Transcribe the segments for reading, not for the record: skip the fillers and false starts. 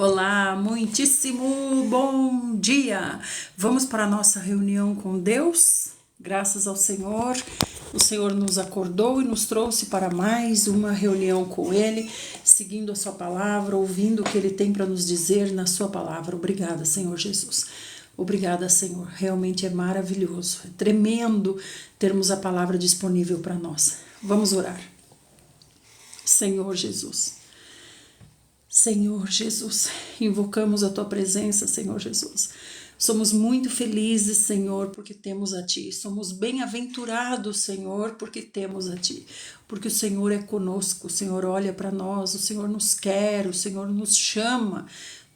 Olá, muitíssimo bom dia! Vamos para a nossa reunião com Deus? Graças ao Senhor, o Senhor nos acordou e nos trouxe para mais uma reunião com Ele, seguindo a sua palavra, ouvindo o que Ele tem para nos dizer na sua palavra. Obrigada, Senhor Jesus. Obrigada, Senhor. Realmente é maravilhoso, é tremendo termos a palavra disponível para nós. Vamos orar. Senhor Jesus. Senhor Jesus, invocamos a Tua presença, Senhor Jesus. Somos muito felizes, Senhor, porque temos a Ti. Somos bem-aventurados, Senhor, porque temos a Ti. Porque o Senhor é conosco, o Senhor olha para nós, o Senhor nos quer, o Senhor nos chama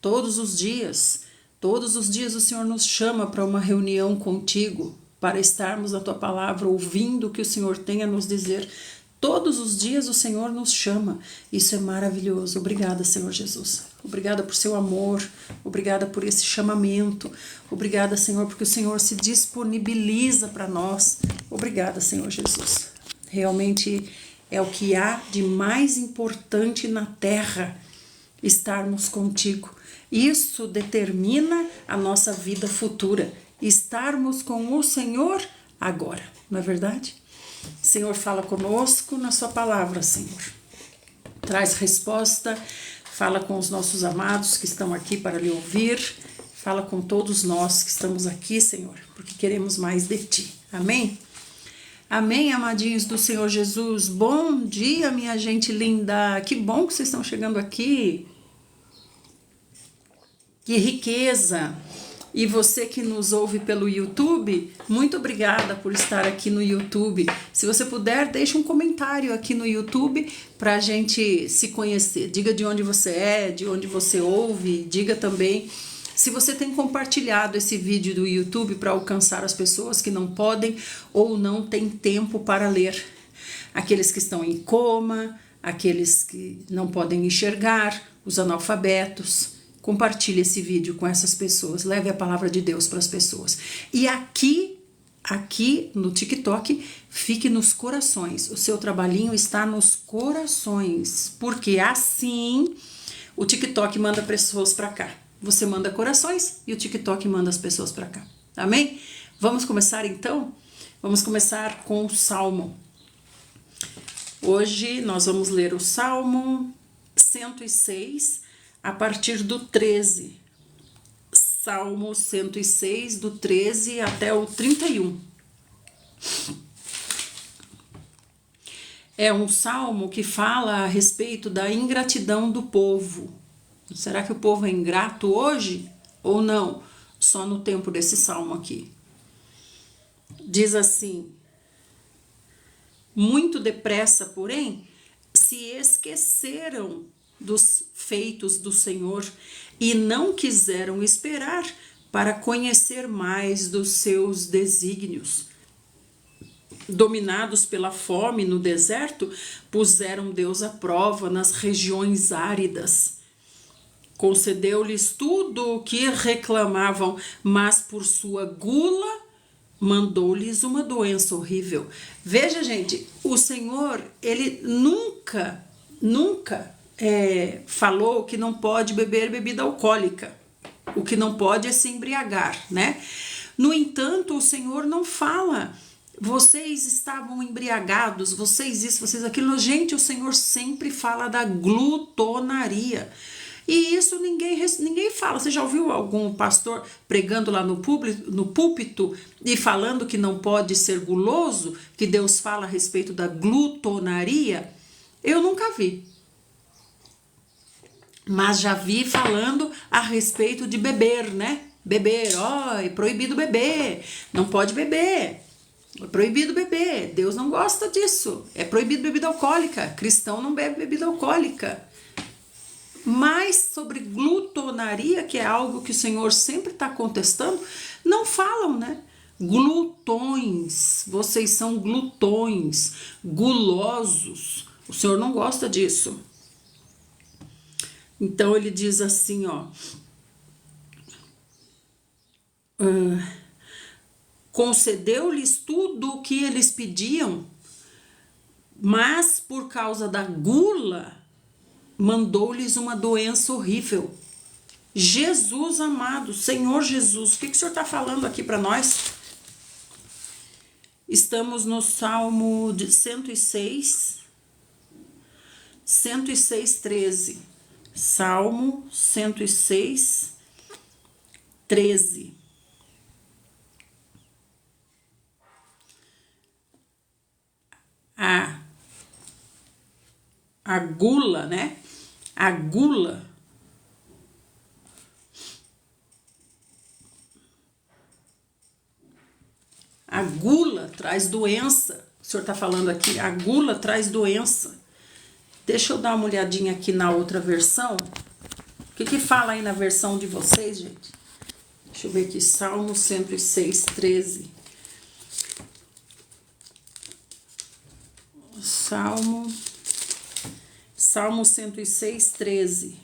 todos os dias. Todos os dias o Senhor nos chama para uma reunião contigo, para estarmos na Tua palavra, ouvindo o que o Senhor tem a nos dizer. Todos os dias o Senhor nos chama. Isso é maravilhoso. Obrigada, Senhor Jesus. Obrigada por seu amor. Obrigada por esse chamamento. Obrigada, Senhor, porque o Senhor se disponibiliza para nós. Obrigada, Senhor Jesus. Realmente é o que há de mais importante na terra, estarmos contigo. Isso determina a nossa vida futura. Estarmos com o Senhor agora. Não é verdade? Senhor, fala conosco na sua palavra, Senhor. Traz resposta, fala com os nossos amados que estão aqui para lhe ouvir. Fala com todos nós que estamos aqui, Senhor, porque queremos mais de Ti. Amém? Amém, amadinhos do Senhor Jesus. Bom dia, minha gente linda. Que bom que vocês estão chegando aqui. Que riqueza! E você que nos ouve pelo YouTube, muito obrigada por estar aqui no YouTube. Se você puder, deixe um comentário aqui no YouTube para a gente se conhecer. Diga de onde você é, de onde você ouve. Diga também se você tem compartilhado esse vídeo do YouTube para alcançar as pessoas que não podem ou não têm tempo para ler. Aqueles que estão em coma, aqueles que não podem enxergar, os analfabetos. Compartilhe esse vídeo com essas pessoas, leve a palavra de Deus para as pessoas. E aqui no TikTok, fique nos corações. O seu trabalhinho está nos corações, porque assim o TikTok manda pessoas para cá. Você manda corações e o TikTok manda as pessoas para cá. Amém? Vamos começar então? Vamos começar com o Salmo. Hoje nós vamos ler o Salmo 106, a partir do 13, Salmo 106, do 13 até o 31. É um salmo que fala a respeito da ingratidão do povo. Será que o povo é ingrato hoje ou não? Só no tempo desse salmo aqui. Diz assim: muito depressa, porém, se esqueceram dos feitos do Senhor e não quiseram esperar para conhecer mais dos seus desígnios. Dominados pela fome no deserto, puseram Deus à prova nas regiões áridas. Concedeu-lhes tudo o que reclamavam, mas por sua gula mandou-lhes uma doença horrível. Veja, gente, o Senhor, ele nunca falou que não pode beber bebida alcoólica. O que não pode é se embriagar, né? No entanto, o Senhor não fala: vocês estavam embriagados, vocês isso, vocês aquilo. Gente, o Senhor sempre fala da glutonaria. E isso ninguém fala. Você já ouviu algum pastor pregando lá no púlpito e falando que não pode ser guloso? Que Deus fala a respeito da glutonaria? Eu nunca vi. Mas já vi falando a respeito de beber, né? Beber, é proibido beber, não pode beber, é proibido beber, Deus não gosta disso, é proibido bebida alcoólica, cristão não bebe bebida alcoólica. Mas sobre glutonaria, que é algo que o Senhor sempre está contestando, não falam, né? Glutões, vocês são glutões, gulosos, o Senhor não gosta disso. Então ele diz assim, concedeu-lhes tudo o que eles pediam, mas por causa da gula mandou-lhes uma doença horrível. Jesus amado, Senhor Jesus, o que o Senhor está falando aqui para nós? Estamos no Salmo de 106, 13. Salmo 106, 13. A gula, né? A gula. A gula traz doença. O senhor está falando aqui, a gula traz doença. Deixa eu dar uma olhadinha aqui na outra versão. O que fala aí na versão de vocês, gente? Deixa eu ver aqui, Salmo 106, 13. Salmo 106, 13.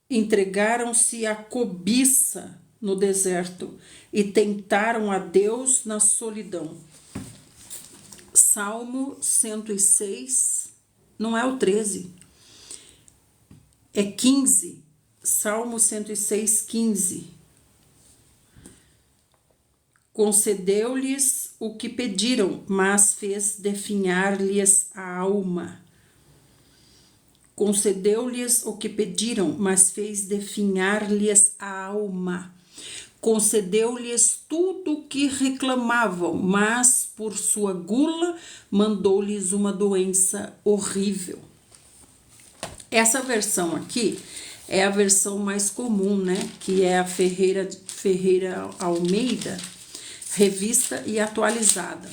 Entregaram-se à cobiça no deserto e tentaram a Deus na solidão. Salmo 106, não é o 13, é 15. Salmo 106, 15. Concedeu-lhes o que pediram, mas fez definhar-lhes a alma. Concedeu-lhes o que pediram, mas fez definhar-lhes a alma. Concedeu-lhes tudo o que reclamavam, mas por sua gula mandou-lhes uma doença horrível. Essa versão aqui é a versão mais comum, né? Que é a Ferreira Almeida, revista e atualizada.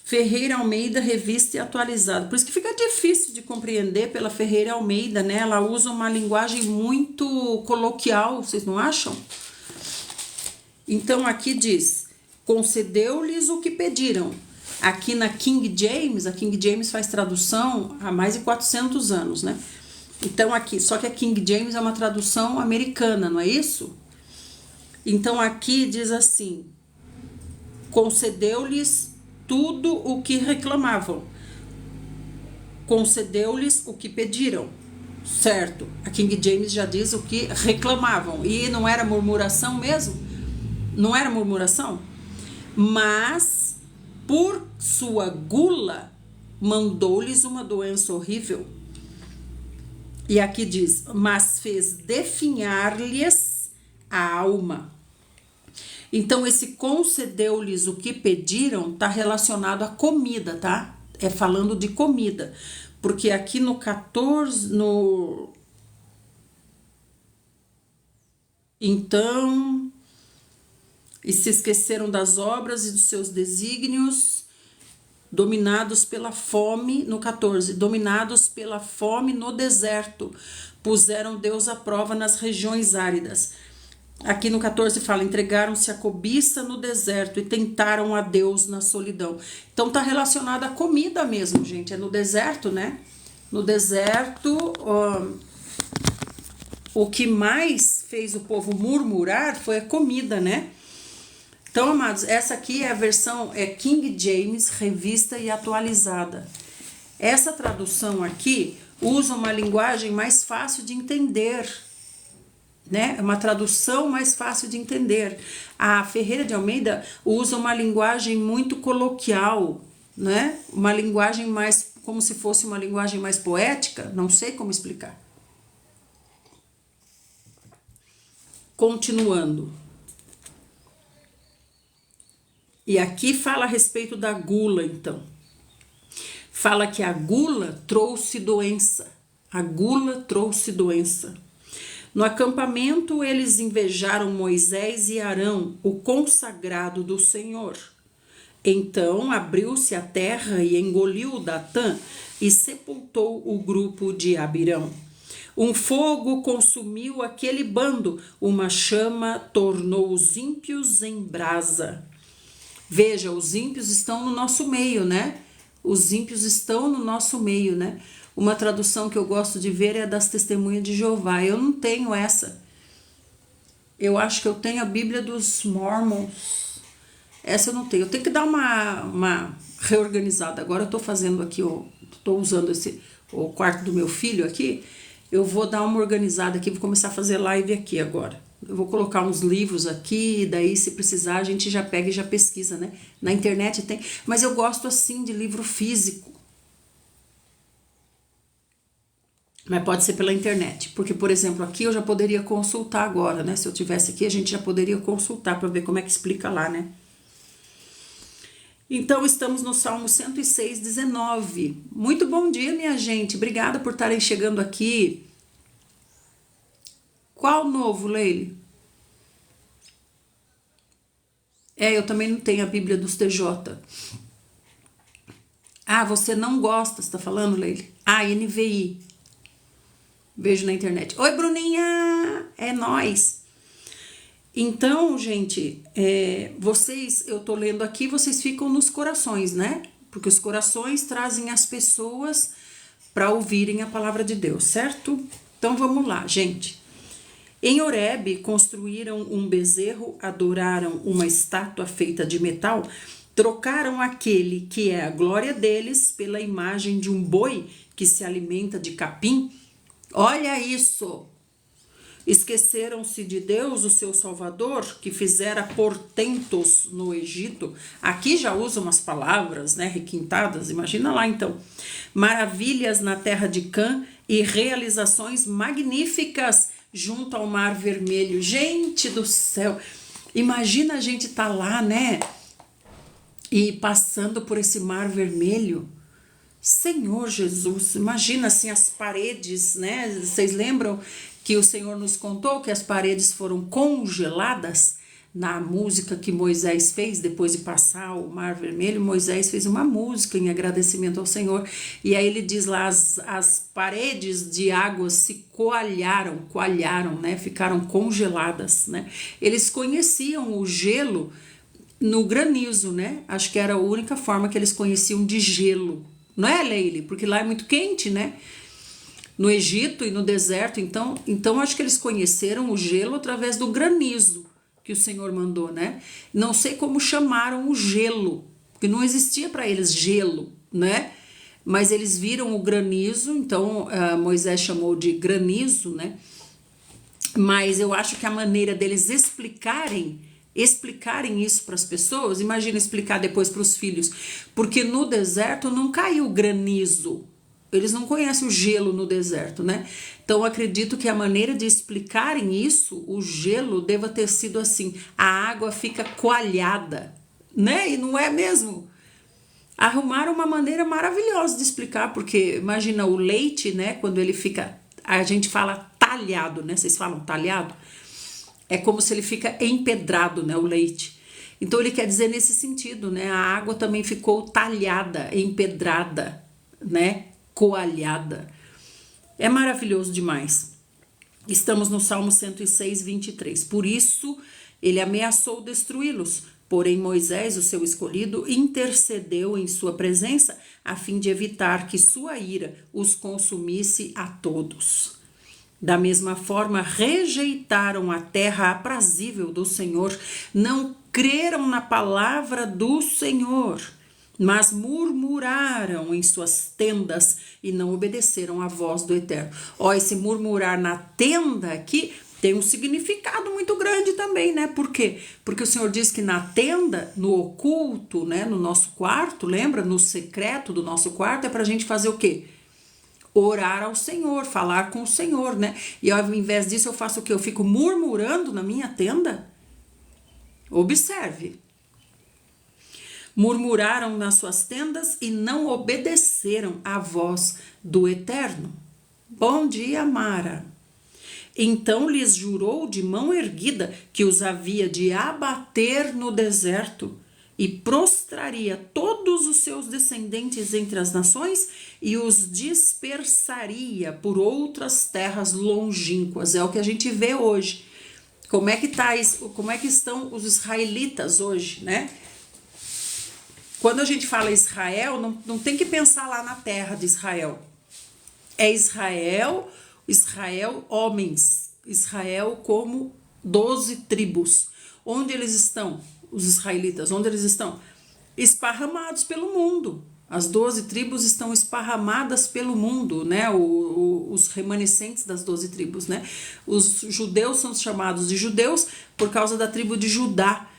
Ferreira Almeida, revista e atualizada. Por isso que fica difícil de compreender pela Ferreira Almeida, né? Ela usa uma linguagem muito coloquial, vocês não acham? Então aqui diz, concedeu-lhes o que pediram. Aqui na King James, a King James faz tradução há mais de 400 anos, né? Então aqui, só que a King James é uma tradução americana, não é isso? Então aqui diz assim, concedeu-lhes tudo o que reclamavam, concedeu-lhes o que pediram, certo? A King James já diz o que reclamavam, e não era murmuração mesmo? Não era murmuração? Mas, por sua gula, mandou-lhes uma doença horrível. E aqui diz, mas fez definhar-lhes a alma. Então, esse concedeu-lhes o que pediram está relacionado à comida, tá? É falando de comida. Porque aqui no 14, Então, e se esqueceram das obras e dos seus desígnios, dominados pela fome, no 14, dominados pela fome no deserto, puseram Deus à prova nas regiões áridas. Aqui no 14 fala, entregaram-se à cobiça no deserto e tentaram a Deus na solidão. Então tá relacionado à comida mesmo, gente, é no deserto, né? No deserto, o que mais fez o povo murmurar foi a comida, né? Então, amados, essa aqui é a versão King James, revista e atualizada. Essa tradução aqui usa uma linguagem mais fácil de entender, né? É uma tradução mais fácil de entender. A Ferreira de Almeida usa uma linguagem muito coloquial, né? Uma linguagem mais, como se fosse uma linguagem mais poética, não sei como explicar. Continuando. E aqui fala a respeito da gula, então. Fala que a gula trouxe doença. A gula trouxe doença. No acampamento, eles invejaram Moisés e Arão, o consagrado do Senhor. Então abriu-se a terra e engoliu Datã e sepultou o grupo de Abirão. Um fogo consumiu aquele bando, uma chama tornou os ímpios em brasa. Veja, os ímpios estão no nosso meio, né? Os ímpios estão no nosso meio, né? Uma tradução que eu gosto de ver é a das Testemunhas de Jeová. Eu não tenho essa. Eu acho que eu tenho a Bíblia dos Mormons. Essa eu não tenho. Eu tenho que dar uma reorganizada. Agora eu tô fazendo aqui, tô usando o quarto do meu filho aqui, eu vou dar uma organizada aqui, vou começar a fazer live aqui agora. Eu vou colocar uns livros aqui, daí se precisar a gente já pega e já pesquisa, né? Na internet tem, mas eu gosto assim de livro físico. Mas pode ser pela internet, porque, por exemplo, aqui eu já poderia consultar agora, né? Se eu tivesse aqui, a gente já poderia consultar para ver como é que explica lá, né? Então, estamos no Salmo 106, 19. Muito bom dia, minha gente. Obrigada por estarem chegando aqui. Qual novo, Leile? Eu também não tenho a Bíblia dos TJ. Ah, você não gosta, você tá falando, Leile? Ah, NVI. Vejo na internet. Oi, Bruninha! É nóis! Então, gente, vocês, eu tô lendo aqui, vocês ficam nos corações, né? Porque os corações trazem as pessoas para ouvirem a palavra de Deus, certo? Então, vamos lá, gente. Em Horebe, construíram um bezerro, adoraram uma estátua feita de metal, trocaram aquele que é a glória deles pela imagem de um boi que se alimenta de capim. Olha isso! Esqueceram-se de Deus, o seu Salvador, que fizera portentos no Egito. Aqui já usa umas palavras, né, requintadas, imagina lá então. Maravilhas na terra de Cã e realizações magníficas junto ao Mar Vermelho. Gente do céu, imagina a gente tá lá, né, e passando por esse Mar Vermelho. Senhor Jesus, imagina assim as paredes, né? Vocês lembram que o Senhor nos contou que as paredes foram congeladas na música que Moisés fez depois de passar o Mar Vermelho? Moisés fez uma música em agradecimento ao Senhor, e aí ele diz lá, as paredes de água se coalharam, né? Ficaram congeladas, né? Eles conheciam o gelo no granizo, né? Acho que era a única forma que eles conheciam de gelo. Não é, Leile? Porque lá é muito quente, né? No Egito e no deserto. Então acho que eles conheceram o gelo através do granizo que o Senhor mandou, né? Não sei como chamaram o gelo, porque não existia para eles gelo, né? Mas eles viram o granizo, então Moisés chamou de granizo, né? Mas eu acho que a maneira deles explicarem isso para as pessoas, imagina explicar depois para os filhos, porque no deserto não caiu granizo, eles não conhecem o gelo no deserto, né? Então acredito que a maneira de explicarem isso, o gelo, deva ter sido assim, a água fica coalhada, né? E não é mesmo? Arrumaram uma maneira maravilhosa de explicar, porque imagina o leite, né? Quando ele fica, a gente fala talhado, né? Vocês falam talhado? É como se ele fica empedrado, né, o leite. Então ele quer dizer nesse sentido, né? A água também ficou talhada, empedrada, né? Coalhada. É maravilhoso demais. Estamos no Salmo 106, 23. Por isso ele ameaçou destruí-los. Porém Moisés, o seu escolhido, intercedeu em sua presença a fim de evitar que sua ira os consumisse a todos. Da mesma forma, rejeitaram a terra aprazível do Senhor, não creram na palavra do Senhor, mas murmuraram em suas tendas e não obedeceram à voz do Eterno. Esse murmurar na tenda aqui tem um significado muito grande também, né? Por quê? Porque o Senhor diz que na tenda, no oculto, né, no nosso quarto, lembra? No secreto do nosso quarto, é pra gente fazer o quê? Orar ao Senhor, falar com o Senhor, né? E ao invés disso eu faço o quê? Eu fico murmurando na minha tenda? Observe. Murmuraram nas suas tendas e não obedeceram à voz do Eterno. Bom dia, Mara. Então lhes jurou de mão erguida que os havia de abater no deserto e prostraria todos os seus descendentes entre as nações e os dispersaria por outras terras longínquas. É o que a gente vê hoje. Como é que estão os israelitas hoje, né? Quando a gente fala Israel, não tem que pensar lá na terra de Israel. É Israel, homens, Israel como 12 tribos. Onde eles estão? Os israelitas, onde eles estão? Esparramados pelo mundo. As 12 tribos estão esparramadas pelo mundo, né? Os remanescentes das 12 tribos, né? Os judeus são chamados de judeus por causa da tribo de Judá,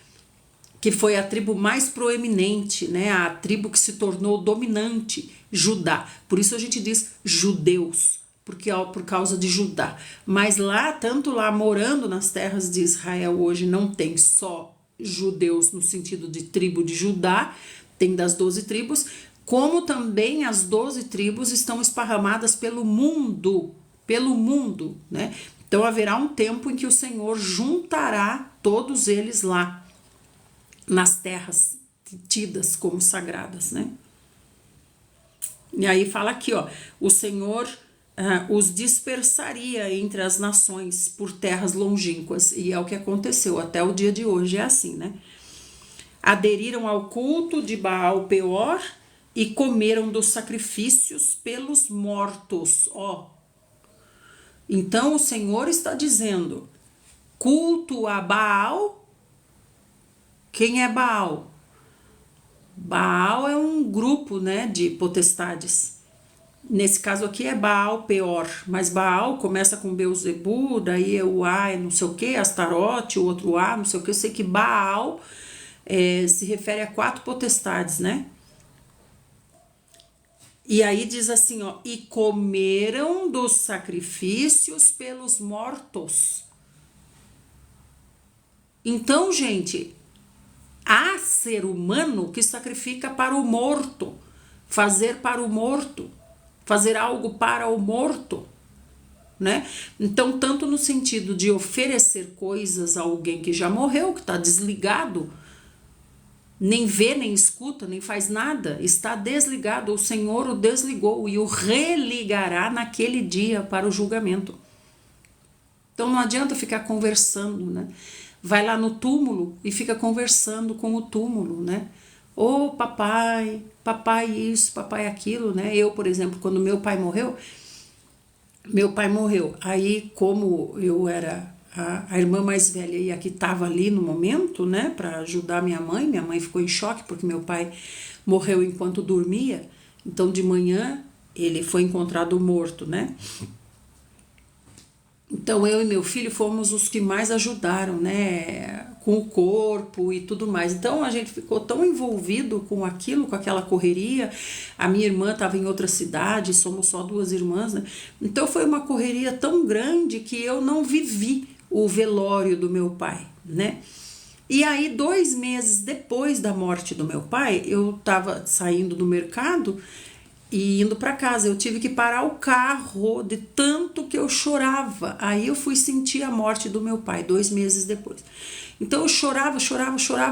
que foi a tribo mais proeminente, né? A tribo que se tornou dominante, Judá. Por isso a gente diz judeus, porque por causa de Judá. Mas lá, tanto lá morando nas terras de Israel hoje, não tem só judeus no sentido de tribo de Judá, tem das 12 tribos, como também as 12 tribos estão esparramadas pelo mundo, né? Então haverá um tempo em que o Senhor juntará todos eles lá, nas terras tidas como sagradas, né? E aí fala aqui, ó, o Senhor os dispersaria entre as nações por terras longínquas, e é o que aconteceu, até o dia de hoje é assim, né? Aderiram ao culto de Baal Peor e comeram dos sacrifícios pelos mortos, ó. Então o Senhor está dizendo, culto a Baal. Quem é Baal? Baal é um grupo, né, de potestades. Nesse caso aqui é Baal Peor, mas Baal começa com Beuzebu, daí é o A é não sei o que, Astarote, o outro A, não sei o que. Eu sei que Baal se refere a 4 potestades, né? E aí diz assim, ó, e comeram dos sacrifícios pelos mortos. Então, gente, há ser humano que sacrifica para o morto, fazer para o morto, fazer algo para o morto, né? Então, tanto no sentido de oferecer coisas a alguém que já morreu, que está desligado, nem vê, nem escuta, nem faz nada, está desligado, o Senhor o desligou e o religará naquele dia para o julgamento. Então não adianta ficar conversando, né? Vai lá no túmulo e fica conversando com o túmulo, né? Ô papai, papai isso, papai aquilo, né? Eu, por exemplo, quando meu pai morreu, aí como eu era a irmã mais velha e a que estava ali no momento, né, para ajudar minha mãe ficou em choque porque meu pai morreu enquanto dormia, então de manhã ele foi encontrado morto, né? Então eu e meu filho fomos os que mais ajudaram, né, com o corpo e tudo mais. Então a gente ficou tão envolvido com aquilo, com aquela correria. A minha irmã estava em outra cidade, somos só 2 irmãs, né? Então foi uma correria tão grande que eu não vivi o velório do meu pai, né? E aí 2 meses depois da morte do meu pai, eu estava saindo do mercado e indo para casa, eu tive que parar o carro de tanto que eu chorava. Aí eu fui sentir a morte do meu pai 2 meses depois. Então eu chorava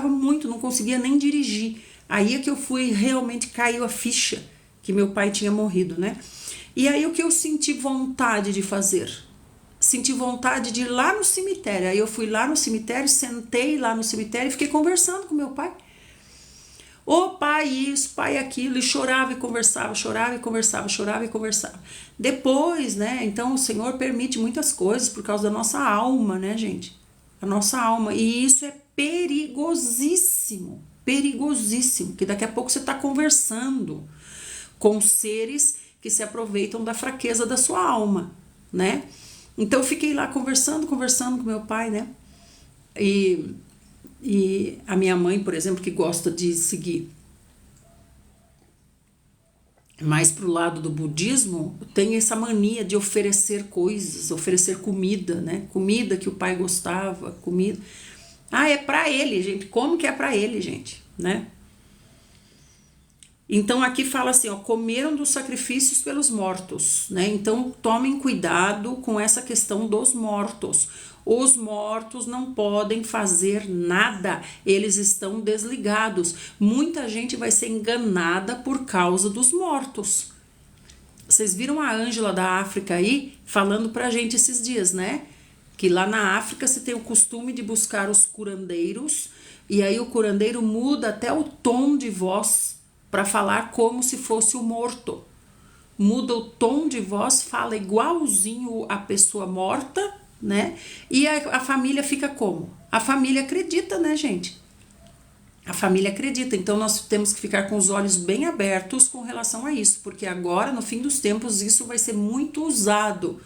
muito, não conseguia nem dirigir. Aí é que eu fui, realmente caiu a ficha que meu pai tinha morrido, né? E aí o que eu senti vontade de fazer? Senti vontade de ir lá no cemitério. Aí eu fui lá no cemitério, sentei lá no cemitério e fiquei conversando com meu pai. Ô pai isso, pai aquilo, e chorava e conversava, chorava e conversava, chorava e conversava. Depois, né, então o Senhor permite muitas coisas por causa da nossa alma, né, gente? A nossa alma, e isso é perigosíssimo, perigosíssimo, que daqui a pouco você está conversando com seres que se aproveitam da fraqueza da sua alma, né? Então eu fiquei lá conversando com meu pai, né? E a minha mãe, por exemplo, que gosta de seguir mais pro lado do budismo, tem essa mania de oferecer coisas, oferecer comida, né? Comida que o pai gostava, comida. Ah, é pra ele, gente. Como que é pra ele, gente, né? Então aqui fala assim, ó, comeram dos sacrifícios pelos mortos, né? Então tomem cuidado com essa questão dos mortos. Os mortos não podem fazer nada, eles estão desligados. Muita gente vai ser enganada por causa dos mortos. Vocês viram a Ângela da África aí falando pra gente esses dias, né? Que lá na África se tem o costume de buscar os curandeiros, e aí o curandeiro muda até o tom de voz para falar como se fosse o morto. Muda o tom de voz, fala igualzinho a pessoa morta, né? E a família fica como? A família acredita, né, gente? A família acredita, então nós temos que ficar com os olhos bem abertos com relação a isso, porque agora, no fim dos tempos, isso vai ser muito usado,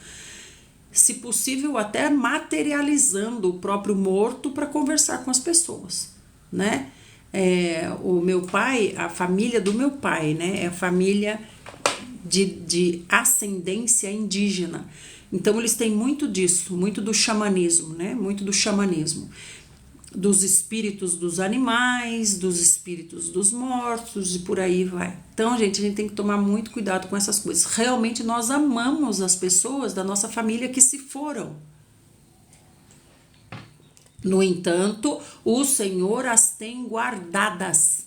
se possível até materializando o próprio morto para conversar com as pessoas, né? O meu pai, a família do meu pai, né? É a família de ascendência indígena. Então eles têm muito disso, muito do xamanismo, né? Muito do xamanismo. Dos espíritos dos animais, dos espíritos dos mortos e por aí vai. Então, gente, a gente tem que tomar muito cuidado com essas coisas. Realmente nós amamos as pessoas da nossa família que se foram. No entanto, o Senhor as tem guardadas.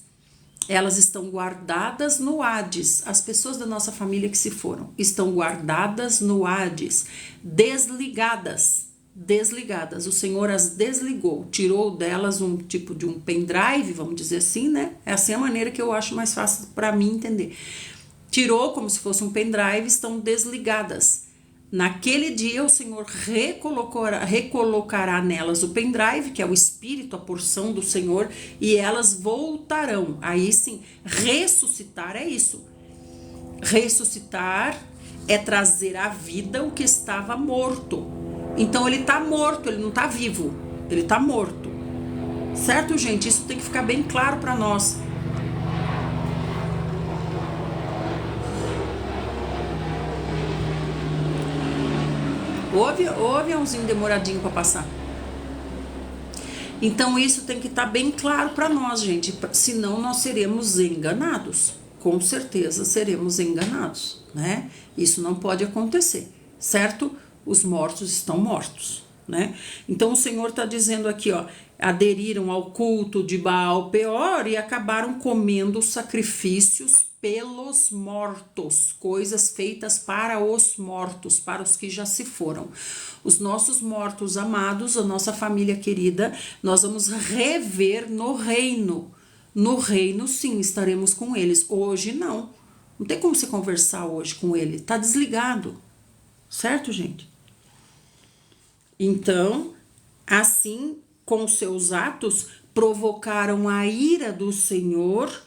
Elas estão guardadas no Hades. As pessoas da nossa família que se foram estão guardadas no Hades, desligadas. O Senhor as desligou, tirou delas um tipo de um pendrive, vamos dizer assim, né? É assim a maneira que eu acho mais fácil para mim entender. Tirou como se fosse um pendrive, estão desligadas. Naquele dia o Senhor recolocará nelas o pendrive, que é o espírito, a porção do Senhor, e elas voltarão. Aí sim, ressuscitar é isso. Ressuscitar é trazer à vida o que estava morto. Então ele está morto, ele não está vivo, ele está morto. Certo, gente? Isso tem que ficar bem claro para nós. O aviãozinho demoradinho para passar. Então isso tem que estar bem claro para nós, gente, senão nós seremos enganados. Com certeza seremos enganados, né? Isso não pode acontecer, certo? Os mortos estão mortos, né? Então o Senhor está dizendo aqui, ó, aderiram ao culto de Baal Peor e acabaram comendo os sacrifícios pelos mortos, coisas feitas para os mortos, para os que já se foram. Os nossos mortos amados, a nossa família querida, nós vamos rever no reino. No reino, sim, estaremos com eles. Hoje, não. Não tem como você conversar hoje com ele. Tá desligado. Certo, gente? Então, assim, com seus atos, provocaram a ira do Senhor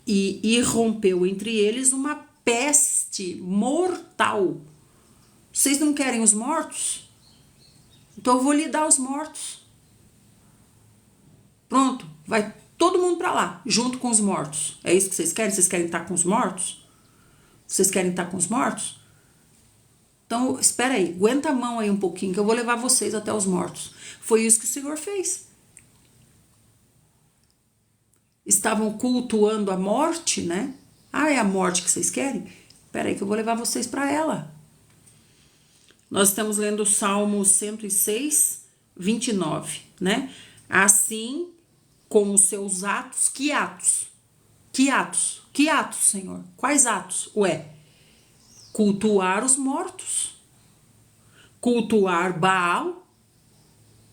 e irrompeu entre eles uma peste mortal. Vocês não querem os mortos? Então eu vou lhe dar os mortos. Pronto, vai todo mundo para lá, junto com os mortos. É isso que vocês querem? Vocês querem estar com os mortos? Vocês querem estar com os mortos? Então, espera aí, aguenta a mão aí um pouquinho, que eu vou levar vocês até os mortos. Foi isso que o Senhor fez. Estavam cultuando a morte, né? Ah, é a morte que vocês querem? Espera aí que eu vou levar vocês para ela. Nós estamos lendo o Salmo 106, 29, né? Assim, com os seus atos, que atos? Que atos? Que atos, Senhor? Quais atos? Ué, cultuar os mortos, cultuar Baal,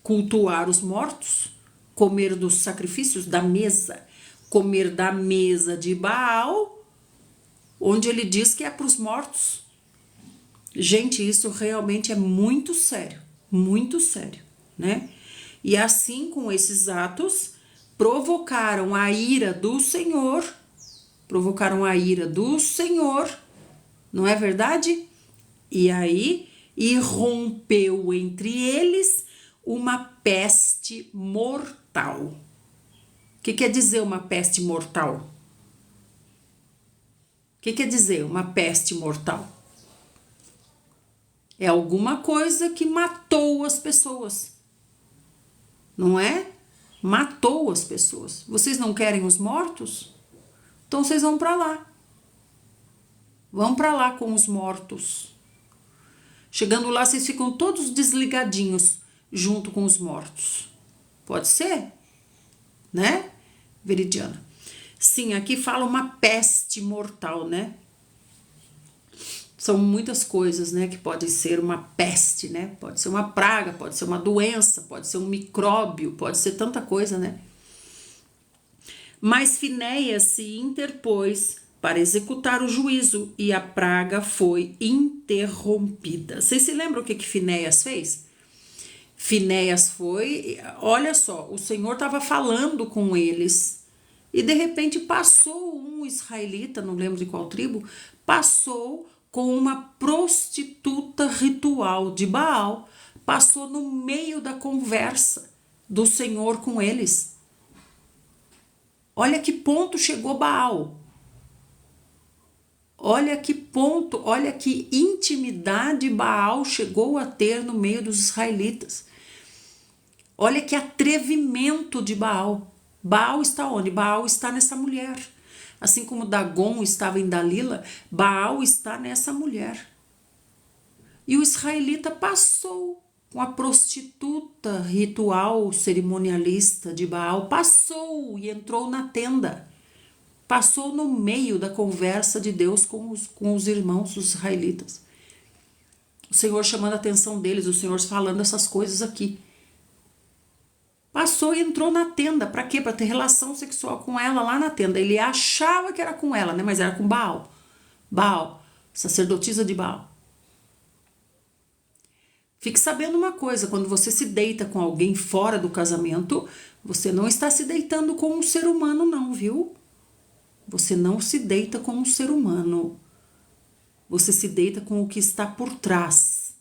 cultuar os mortos, comer dos sacrifícios da mesa, comer da mesa de Baal, onde ele diz que é para os mortos. Gente, isso realmente é muito sério, né? E assim, com esses atos, provocaram a ira do Senhor, não é verdade? E aí, irrompeu entre eles uma peste mortal. O que quer dizer uma peste mortal? O que quer dizer uma peste mortal? É alguma coisa que matou as pessoas, não é? Matou as pessoas. Vocês não querem os mortos? Então vocês vão para lá. Vão para lá com os mortos. Chegando lá, vocês ficam todos desligadinhos junto com os mortos. Pode ser? Né, Veridiana? Sim, aqui fala uma peste mortal, né? São muitas coisas, né, que podem ser uma peste, né? Pode ser uma praga, pode ser uma doença, pode ser um micróbio, pode ser tanta coisa, né? Mas Finéias se interpôs para executar o juízo e a praga foi interrompida. Vocês se lembram o que Finéias fez? Finéias foi, olha só, o Senhor estava falando com eles E de repente passou um israelita, não lembro de qual tribo, passou com uma prostituta ritual de Baal, passou no meio da conversa do Senhor com eles. Olha que ponto chegou Baal. Olha que ponto, olha que intimidade Baal chegou a ter no meio dos israelitas. Olha que atrevimento de Baal. Baal está onde? Baal está nessa mulher. Assim como Dagon estava em Dalila, Baal está nessa mulher. E o israelita passou com a prostituta ritual cerimonialista de Baal, passou e entrou na tenda. Passou no meio da conversa de Deus com os irmãos, os israelitas. O Senhor chamando a atenção deles, o Senhor falando essas coisas aqui. Passou e entrou na tenda. Para quê? Para ter relação sexual com ela lá na tenda. Ele achava que era com ela, né? Mas era com Baal. Baal, sacerdotisa de Baal. Fique sabendo uma coisa, quando você se deita com alguém fora do casamento, você não está se deitando com um ser humano não, viu? Você não se deita com um ser humano. Você se deita com o que está por trás.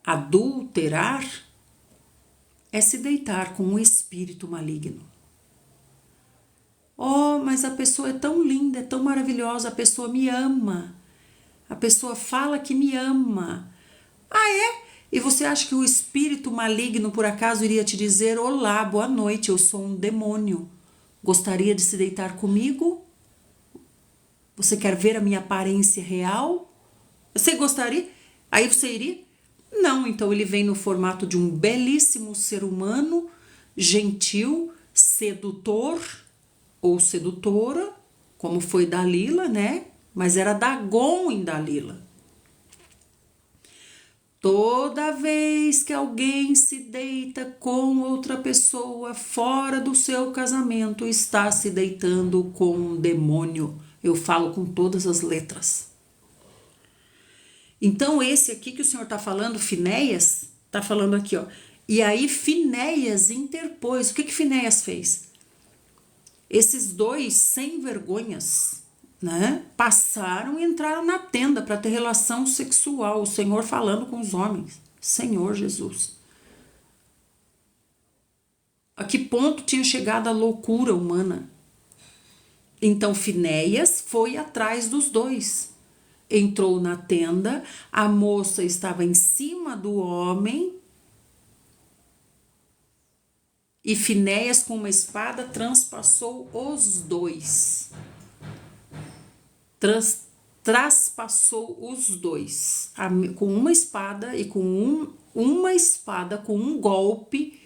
Adulterar é se deitar com um espírito maligno. Oh, mas a pessoa é tão linda, é tão maravilhosa, a pessoa me ama. A pessoa fala que me ama. Ah, é? E você acha que o espírito maligno por acaso iria te dizer: olá, boa noite, eu sou um demônio. Gostaria de se deitar comigo? Você quer ver a minha aparência real? Você gostaria? Aí você iria? Não, então ele vem no formato de um belíssimo ser humano, gentil, sedutor ou sedutora, como foi Dalila, né? Mas era Dagon em Dalila. Toda vez que alguém se deita com outra pessoa fora do seu casamento, está se deitando com um demônio. Eu falo com todas as letras. Então esse aqui que o Senhor está falando, Finéias, está falando aqui, ó. E aí Finéias interpôs. O que Finéias fez? Esses dois sem vergonhas, né, passaram e entraram na tenda para ter relação sexual. O Senhor falando com os homens. Senhor Jesus. A que ponto tinha chegado a loucura humana? Então Finéias foi atrás dos dois. Entrou na tenda, a moça estava em cima do homem e Finéias com uma espada transpassou os dois. Traspassou os dois com uma espada e com uma espada, com um golpe,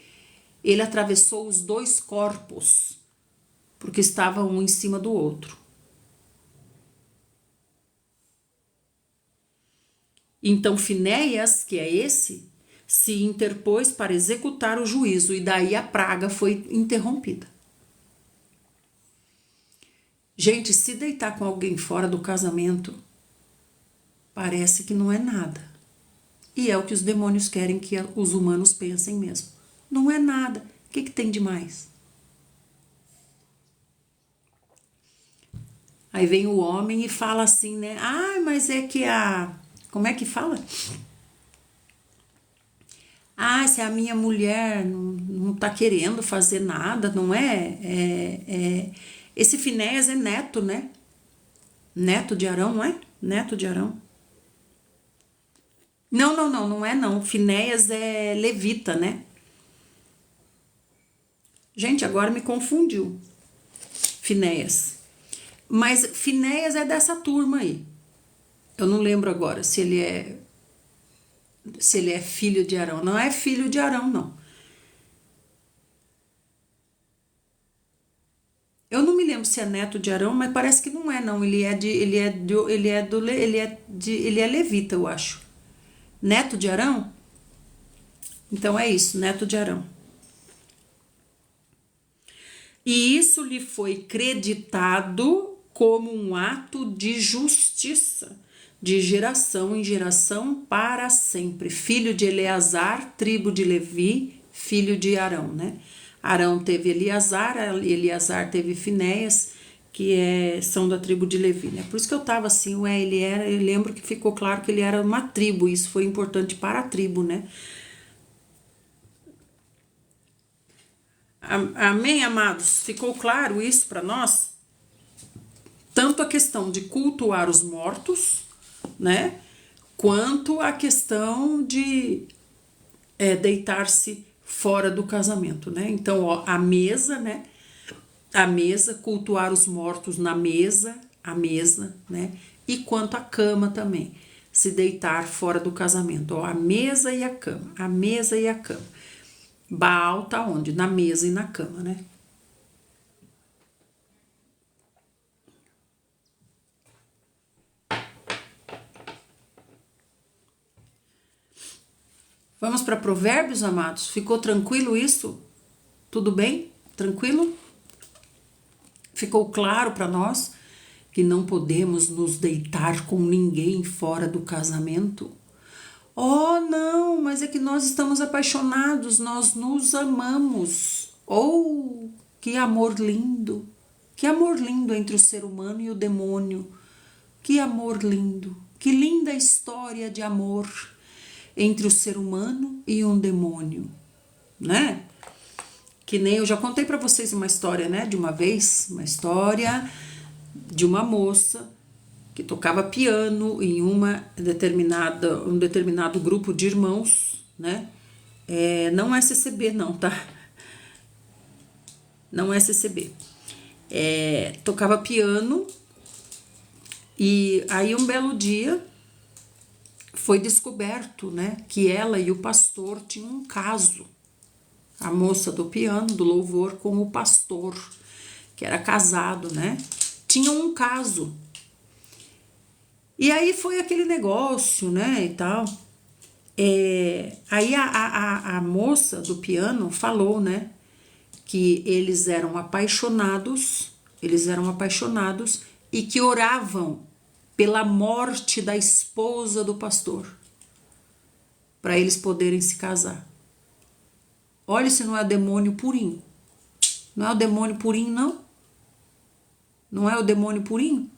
ele atravessou os dois corpos, porque estavam um em cima do outro. Então Finéias, que é esse, se interpôs para executar o juízo, e daí a praga foi interrompida. Gente, se deitar com alguém fora do casamento, parece que não é nada. E é o que os demônios querem que os humanos pensem mesmo. Não é nada. O que tem de mais? Aí vem o homem e fala assim, né? Ah, mas é que a... Como é que fala? Ah, se a minha mulher não tá querendo fazer nada, não é? Esse Finéias é neto, né? Neto de Arão, não é? Neto de Arão. Não é não. Finéias é levita, né? Gente, agora me confundiu. Finéias. Mas Finéias é dessa turma aí. Eu não lembro agora se ele é filho de Arão. Não é filho de Arão, não. Eu não me lembro se é neto de Arão, mas parece que não é, não. Ele é levita, eu acho. Neto de Arão? Então é isso, neto de Arão. E isso lhe foi creditado como um ato de justiça, de geração em geração para sempre. Filho de Eleazar, tribo de Levi, filho de Arão, né? Arão teve Eleazar, Eleazar teve Finéias, que são da tribo de Levi, né? Por isso que eu tava assim, eu lembro que ficou claro que ele era uma tribo, isso foi importante para a tribo, né? Amém, amados? Ficou claro isso para nós? Tanto a questão de cultuar os mortos, né? Quanto a questão de deitar-se fora do casamento, né? Então, ó, a mesa, né? A mesa, cultuar os mortos na mesa, a mesa, né? E quanto à cama também, se deitar fora do casamento, ó, a mesa e a cama, a mesa e a cama. Baal tá onde? Na mesa e na cama, né? Vamos para Provérbios, amados? Ficou tranquilo isso? Tudo bem? Tranquilo? Ficou claro para nós que não podemos nos deitar com ninguém fora do casamento? Oh, não, mas é que nós estamos apaixonados, nós nos amamos. Oh, que amor lindo! Que amor lindo entre o ser humano e o demônio. Que amor lindo! Que linda história de amor entre o ser humano e um demônio, né? Que nem eu já contei para vocês uma história, né? De uma vez, uma história de uma moça que tocava piano em um determinado grupo de irmãos, né? Não é CCB não, tá? Não é CCB. Tocava piano e aí um belo dia foi descoberto, né, que ela e o pastor tinham um caso. A moça do piano, do louvor, com o pastor, que era casado, né? Tinham um caso. E aí foi aquele negócio, né, e tal. Aí a moça do piano falou, né, que eles eram apaixonados e que oravam pela morte da esposa do pastor, para eles poderem se casar. Olha se não é o demônio purinho. Não é o demônio purinho, não? Não é o demônio purinho?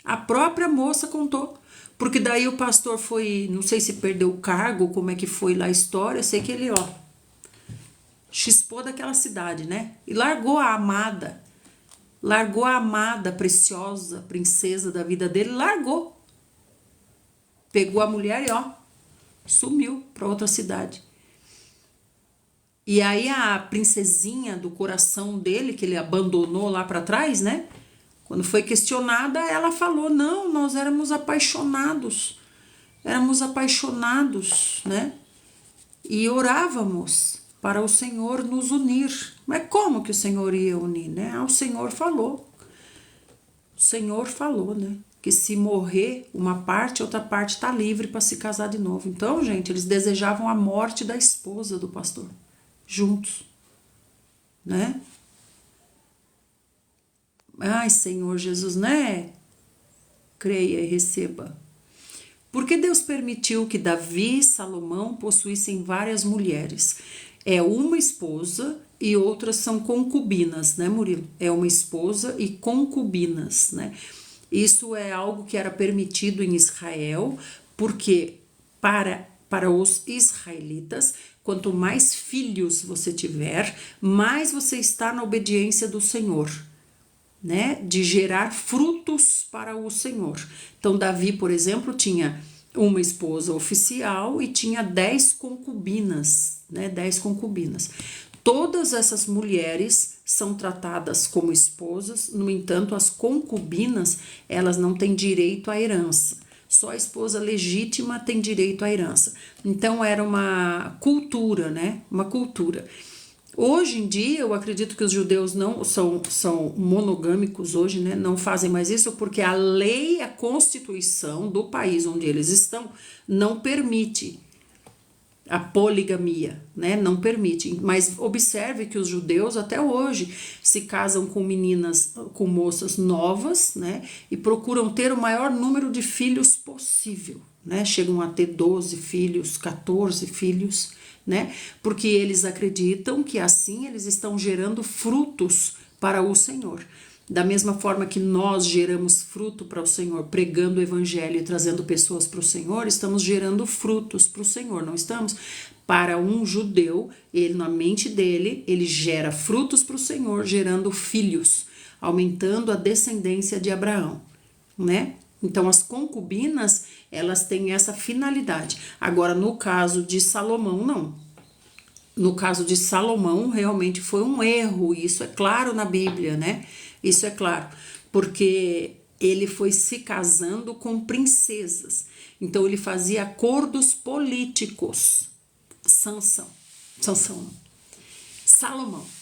A própria moça contou. Porque daí o pastor foi, não sei se perdeu o cargo, como é que foi lá a história, sei que ele, ó, chispou daquela cidade, né? E largou a amada preciosa, princesa da vida dele, largou. Pegou a mulher e, ó, sumiu para outra cidade. E aí a princesinha do coração dele, que ele abandonou lá para trás, né? Quando foi questionada, ela falou, não, nós éramos apaixonados, né? E orávamos para o Senhor nos unir. Mas como que o Senhor ia unir, né? O Senhor falou. O Senhor falou, né? Que se morrer uma parte, outra parte está livre para se casar de novo. Então, gente, eles desejavam a morte da esposa do pastor. Juntos, né? Ai, Senhor Jesus, né? Creia e receba. Porque Deus permitiu que Davi e Salomão possuíssem várias mulheres? É uma esposa e outras são concubinas, né, Murilo? É uma esposa e concubinas, né? Isso é algo que era permitido em Israel, porque para os israelitas, quanto mais filhos você tiver, mais você está na obediência do Senhor, né? De gerar frutos para o Senhor. Então, Davi, por exemplo, tinha uma esposa oficial e tinha 10 concubinas, né? 10 concubinas. Todas essas mulheres são tratadas como esposas, no entanto, as concubinas, elas não têm direito à herança. Só a esposa legítima tem direito à herança. Então, era uma cultura, né? Uma cultura. Hoje em dia, eu acredito que os judeus não são monogâmicos hoje, né? Não fazem mais isso porque a lei, a constituição do país onde eles estão não permite a poligamia, né? Não permite. Mas observe que os judeus até hoje se casam com meninas, com moças novas, né? E procuram ter o maior número de filhos possível, né? Chegam a ter 12 filhos, 14 filhos, né? Porque eles acreditam que assim eles estão gerando frutos para o Senhor. Da mesma forma que nós geramos fruto para o Senhor, pregando o evangelho e trazendo pessoas para o Senhor, estamos gerando frutos para o Senhor, não estamos? Para um judeu, ele na mente dele, ele gera frutos para o Senhor, gerando filhos, aumentando a descendência de Abraão, né? Então as concubinas, elas têm essa finalidade. Agora, no caso de Salomão, não. No caso de Salomão, realmente foi um erro, isso é claro na Bíblia, né? Isso é claro, porque ele foi se casando com princesas. Então ele fazia acordos políticos.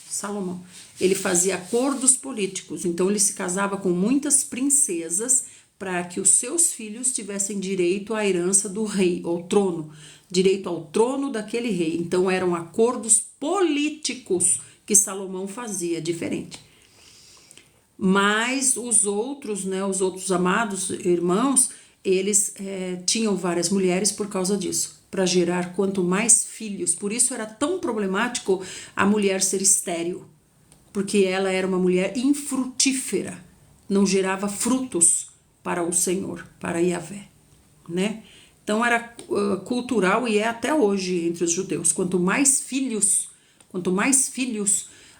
Salomão. Ele fazia acordos políticos. Então ele se casava com muitas princesas para que os seus filhos tivessem direito à herança do rei, ao trono, direito ao trono daquele rei. Então eram acordos políticos que Salomão fazia, diferente. Mas os outros, né, os outros amados irmãos, eles tinham várias mulheres por causa disso, para gerar quanto mais filhos. Por isso era tão problemático a mulher ser estéril, porque ela era uma mulher infrutífera, não gerava frutos para o Senhor, para Yahvé, né? Então era cultural e é até hoje entre os judeus. Quanto mais filhos,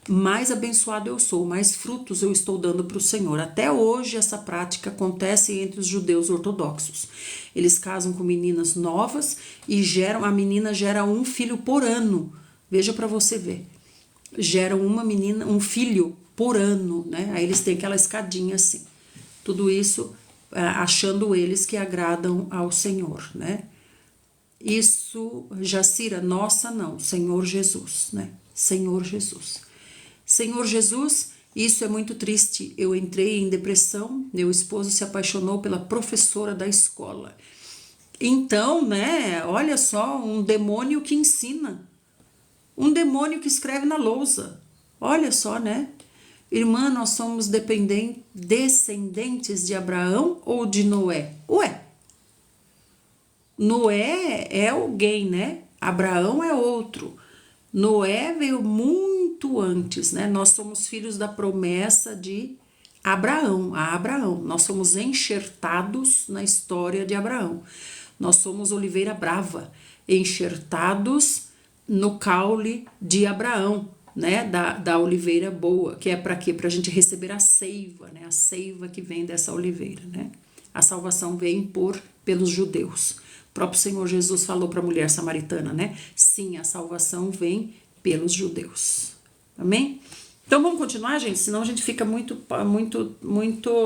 mais abençoado eu sou, mais frutos eu estou dando para o Senhor. Até hoje essa prática acontece entre os judeus ortodoxos. Eles casam com meninas novas e a menina gera um filho por ano. Veja para você ver. Geram um filho por ano, né? Aí eles têm aquela escadinha assim. Tudo isso achando eles que agradam ao Senhor, né? Isso, Jacira, nossa não, Senhor Jesus, né? Senhor Jesus. Senhor Jesus, isso é muito triste. Eu entrei em depressão, meu esposo se apaixonou pela professora da escola. Então, né, olha só, um demônio que ensina, um demônio que escreve na lousa. Olha só, né? Irmã, nós somos descendentes de Abraão ou de Noé? Ué, Noé é alguém, né? Abraão é outro. Noé veio muito antes, né? Nós somos filhos da promessa de Abraão, Nós somos enxertados na história de Abraão. Nós somos oliveira brava, enxertados no caule de Abraão, né? Da oliveira boa, que é para quê? Para a gente receber a seiva, né? A seiva que vem dessa oliveira, né? A salvação vem pelos judeus. O próprio Senhor Jesus falou para a mulher samaritana, né? Sim, a salvação vem pelos judeus. Amém? Então vamos continuar, gente, senão a gente fica muito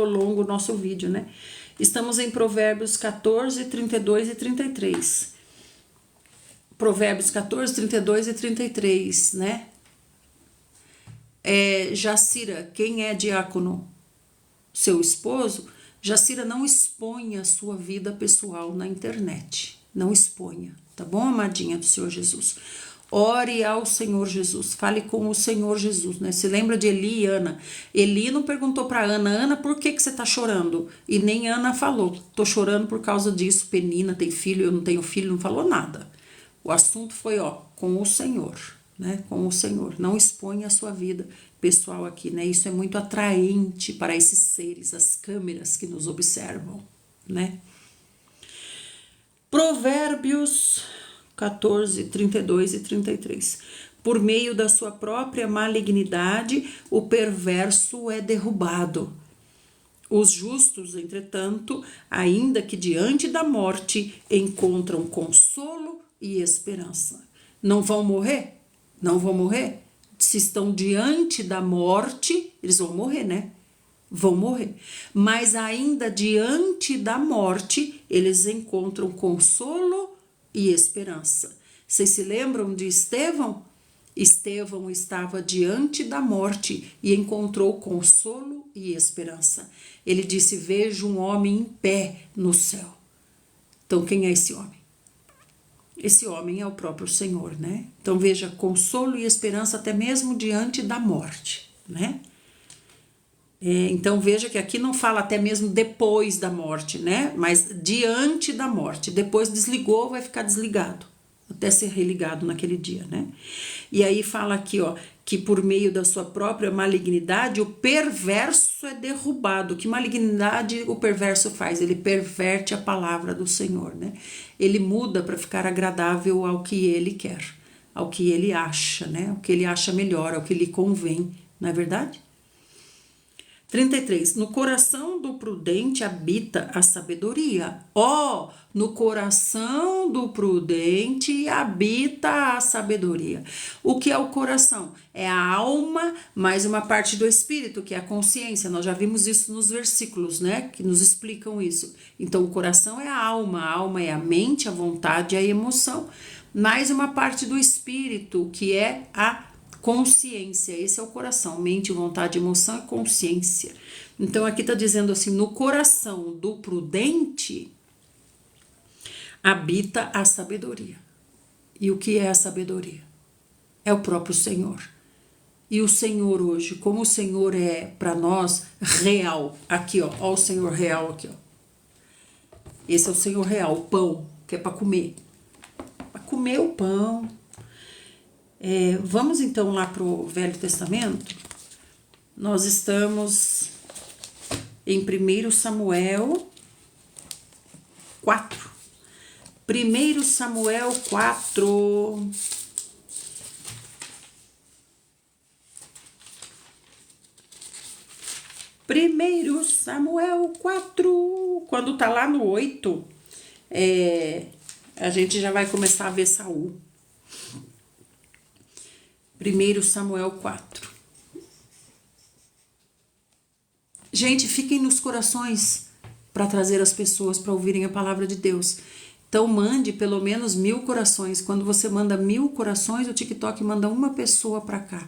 longo o nosso vídeo, né? Estamos em Provérbios 14, 32 e 33. Provérbios 14, 32 e 33, né? Jacira, quem é diácono? Seu esposo? Jacira, não exponha a sua vida pessoal na internet. Não exponha, tá bom, amadinha do Senhor Jesus? Ore ao Senhor Jesus, fale com o Senhor Jesus, né? Se lembra de Eli e Ana. Eli não perguntou para Ana, por que você tá chorando? E nem Ana falou, tô chorando por causa disso, Penina tem filho, eu não tenho filho, não falou nada. O assunto foi, com o Senhor, né? Com o Senhor. Não exponha a sua vida pessoal aqui, né? Isso é muito atraente para esses seres, as câmeras que nos observam, né? Provérbios 14, 32 e 33. Por meio da sua própria malignidade, o perverso é derrubado. Os justos, entretanto, ainda que diante da morte, encontram consolo e esperança. Não vão morrer? Não vão morrer? Se estão diante da morte, eles vão morrer, né? Vão morrer. Mas ainda diante da morte, eles encontram consolo e esperança. Vocês se lembram de Estevão? Estevão estava diante da morte e encontrou consolo e esperança. Ele disse: vejo um homem em pé no céu. Então, quem é esse homem? Esse homem é o próprio Senhor, né? Então, veja, consolo e esperança até mesmo diante da morte, né? Então, veja que aqui não fala até mesmo depois da morte, né? Mas diante da morte. Depois desligou, vai ficar desligado, até ser religado naquele dia, né? E aí fala aqui, ó, que por meio da sua própria malignidade o perverso é derrubado. Que malignidade o perverso faz? Ele perverte a palavra do Senhor, né? Ele muda para ficar agradável ao que ele quer, ao que ele acha, né? O que ele acha melhor, ao que lhe convém, não é verdade? 33. No coração do prudente habita a sabedoria. Ó, no coração do prudente habita a sabedoria. O que é o coração? É a alma mais uma parte do espírito, que é a consciência. Nós já vimos isso nos versículos, né? Que nos explicam isso. Então, o coração é a alma é a mente, a vontade, a emoção. Mais uma parte do espírito, que é a consciência. Esse é o coração, mente, vontade, emoção e consciência. Então aqui está dizendo assim, no coração do prudente habita a sabedoria. E o que é a sabedoria? É o próprio Senhor. E o Senhor hoje, como o Senhor é para nós real, aqui ó o Senhor real aqui ó. Esse é o Senhor real, o pão, que é para comer. Para comer o pão. Vamos então lá para o Velho Testamento. Nós estamos em 1 Samuel 4. 1 Samuel 4. Primeiro Samuel 4. Quando tá lá no 8, a gente já vai começar a ver Saul. 1 Samuel 4. Gente, fiquem nos corações para trazer as pessoas para ouvirem a palavra de Deus. Então mande pelo menos 1000 corações. Quando você manda 1000 corações, o TikTok manda uma pessoa para cá.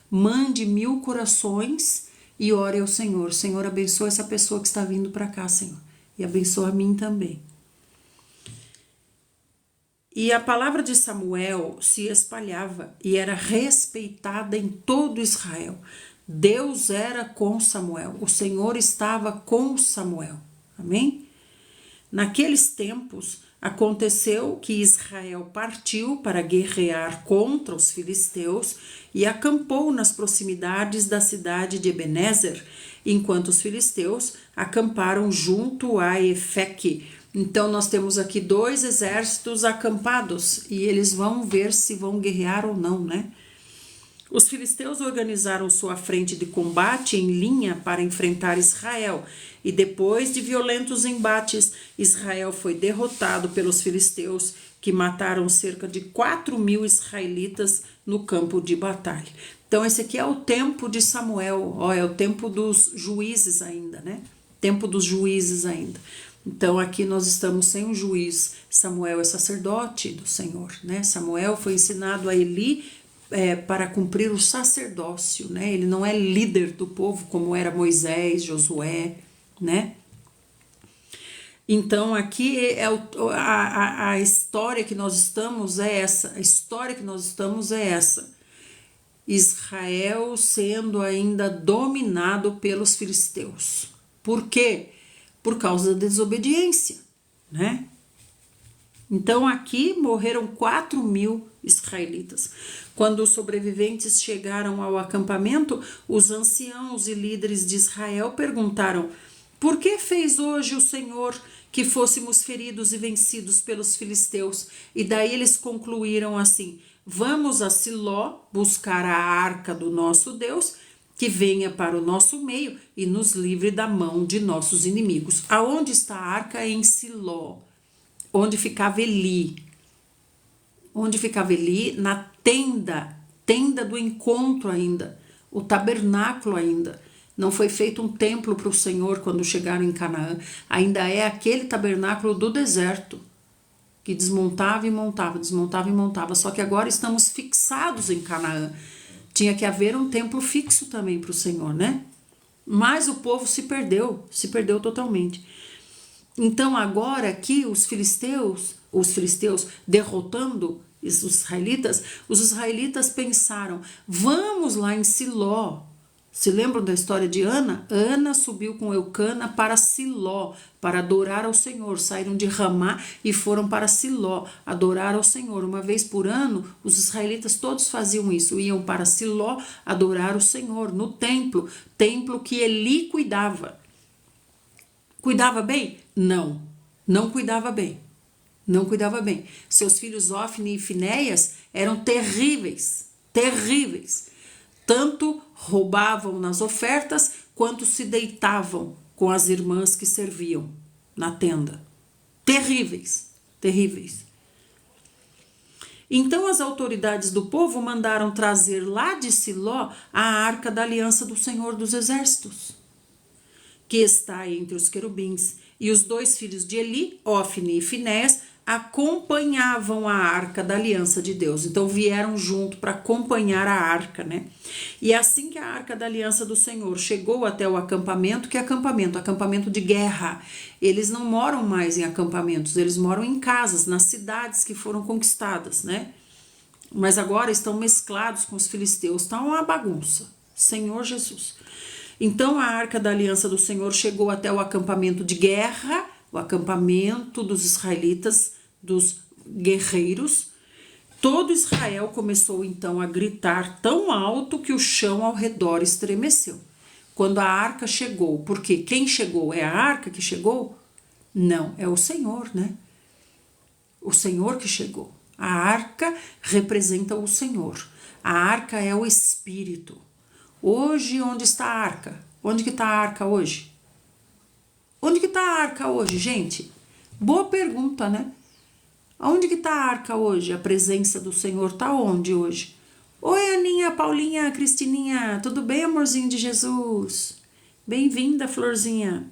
Mande 1000 corações e ore ao Senhor. Senhor, abençoa essa pessoa que está vindo para cá, Senhor. E abençoa a mim também. E a palavra de Samuel se espalhava e era respeitada em todo Israel. Deus era com Samuel, o Senhor estava com Samuel. Amém? Naqueles tempos, aconteceu que Israel partiu para guerrear contra os filisteus e acampou nas proximidades da cidade de Ebenezer, enquanto os filisteus acamparam junto a Efeque. Então, nós temos aqui 2 exércitos acampados e eles vão ver se vão guerrear ou não, né? Os filisteus organizaram sua frente de combate em linha para enfrentar Israel e depois de violentos embates, Israel foi derrotado pelos filisteus, que mataram cerca de 4.000 israelitas no campo de batalha. Então, esse aqui é o tempo de Samuel, é o tempo dos juízes ainda, né? Tempo dos juízes ainda. Então, aqui nós estamos sem um juiz. Samuel é sacerdote do Senhor, né? Samuel foi ensinado a Eli para cumprir o sacerdócio, né? Ele não é líder do povo como era Moisés, Josué, né? Então, aqui a história que nós estamos é essa. A história que nós estamos é essa. Israel sendo ainda dominado pelos filisteus. Por quê? Por causa da desobediência, né? Então aqui morreram 4.000 israelitas. Quando os sobreviventes chegaram ao acampamento, os anciãos e líderes de Israel perguntaram: por que fez hoje o Senhor que fôssemos feridos e vencidos pelos filisteus? E daí eles concluíram assim: vamos a Siló buscar a arca do nosso Deus, que venha para o nosso meio e nos livre da mão de nossos inimigos. Aonde está a arca? Em Siló, onde ficava Eli. Onde ficava Eli? Na tenda do encontro ainda, o tabernáculo ainda. Não foi feito um templo para o Senhor quando chegaram em Canaã. Ainda é aquele tabernáculo do deserto, que desmontava e montava, desmontava e montava. Só que agora estamos fixados em Canaã. Tinha que haver um templo fixo também para o Senhor, né? Mas o povo se perdeu totalmente. Então agora aqui os filisteus derrotando os israelitas pensaram: vamos lá em Siló, Se lembram da história de Ana? Ana subiu com Eucana para Siló, para adorar ao Senhor. Saíram de Ramá e foram para Siló, adorar ao Senhor. Uma vez por ano, os israelitas todos faziam isso. Iam para Siló adorar o Senhor, no templo. Templo que Eli cuidava. Cuidava bem? Não. Não cuidava bem. Não cuidava bem. Seus filhos Ofni e Finéias eram terríveis. Terríveis. Tanto roubavam nas ofertas, quanto se deitavam com as irmãs que serviam na tenda. Terríveis, terríveis. Então as autoridades do povo mandaram trazer lá de Siló a arca da aliança do Senhor dos Exércitos, que está entre os querubins. E os 2 filhos de Eli, Ofni e Finéias, acompanhavam a arca da aliança de Deus. Então vieram junto para acompanhar a arca, né? E assim que a arca da aliança do Senhor chegou até o acampamento, que é acampamento? Acampamento de guerra. Eles não moram mais em acampamentos, eles moram em casas, nas cidades que foram conquistadas, né? Mas agora estão mesclados com os filisteus, tá uma bagunça. Senhor Jesus. Então a arca da aliança do Senhor chegou até o acampamento de guerra, o acampamento dos israelitas, dos guerreiros. Todo Israel começou então a gritar tão alto que o chão ao redor estremeceu. Quando a arca chegou, porque quem chegou? É a arca que chegou? Não, é o Senhor, né? O Senhor que chegou. A arca representa o Senhor. A arca é o Espírito. Hoje, onde está a arca? Onde que está a arca hoje? Onde que está a arca hoje, gente? Boa pergunta, né? Onde que está a arca hoje? A presença do Senhor está onde hoje? Oi, Aninha, Paulinha, Cristininha, tudo bem, amorzinho de Jesus? Bem-vinda, Florzinha.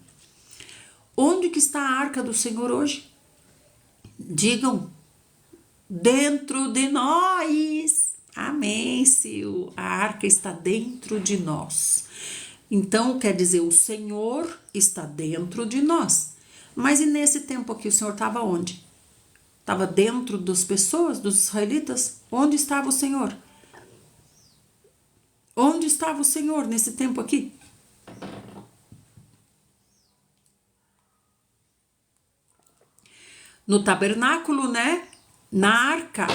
Onde que está a arca do Senhor hoje? Digam. Dentro de nós. Amém, Sil. A arca está dentro de nós. Então, quer dizer, o Senhor está dentro de nós. Mas e nesse tempo aqui, o Senhor estava onde? Estava dentro das pessoas, dos israelitas? Onde estava o Senhor? Onde estava o Senhor nesse tempo aqui? No tabernáculo, né? Na arca.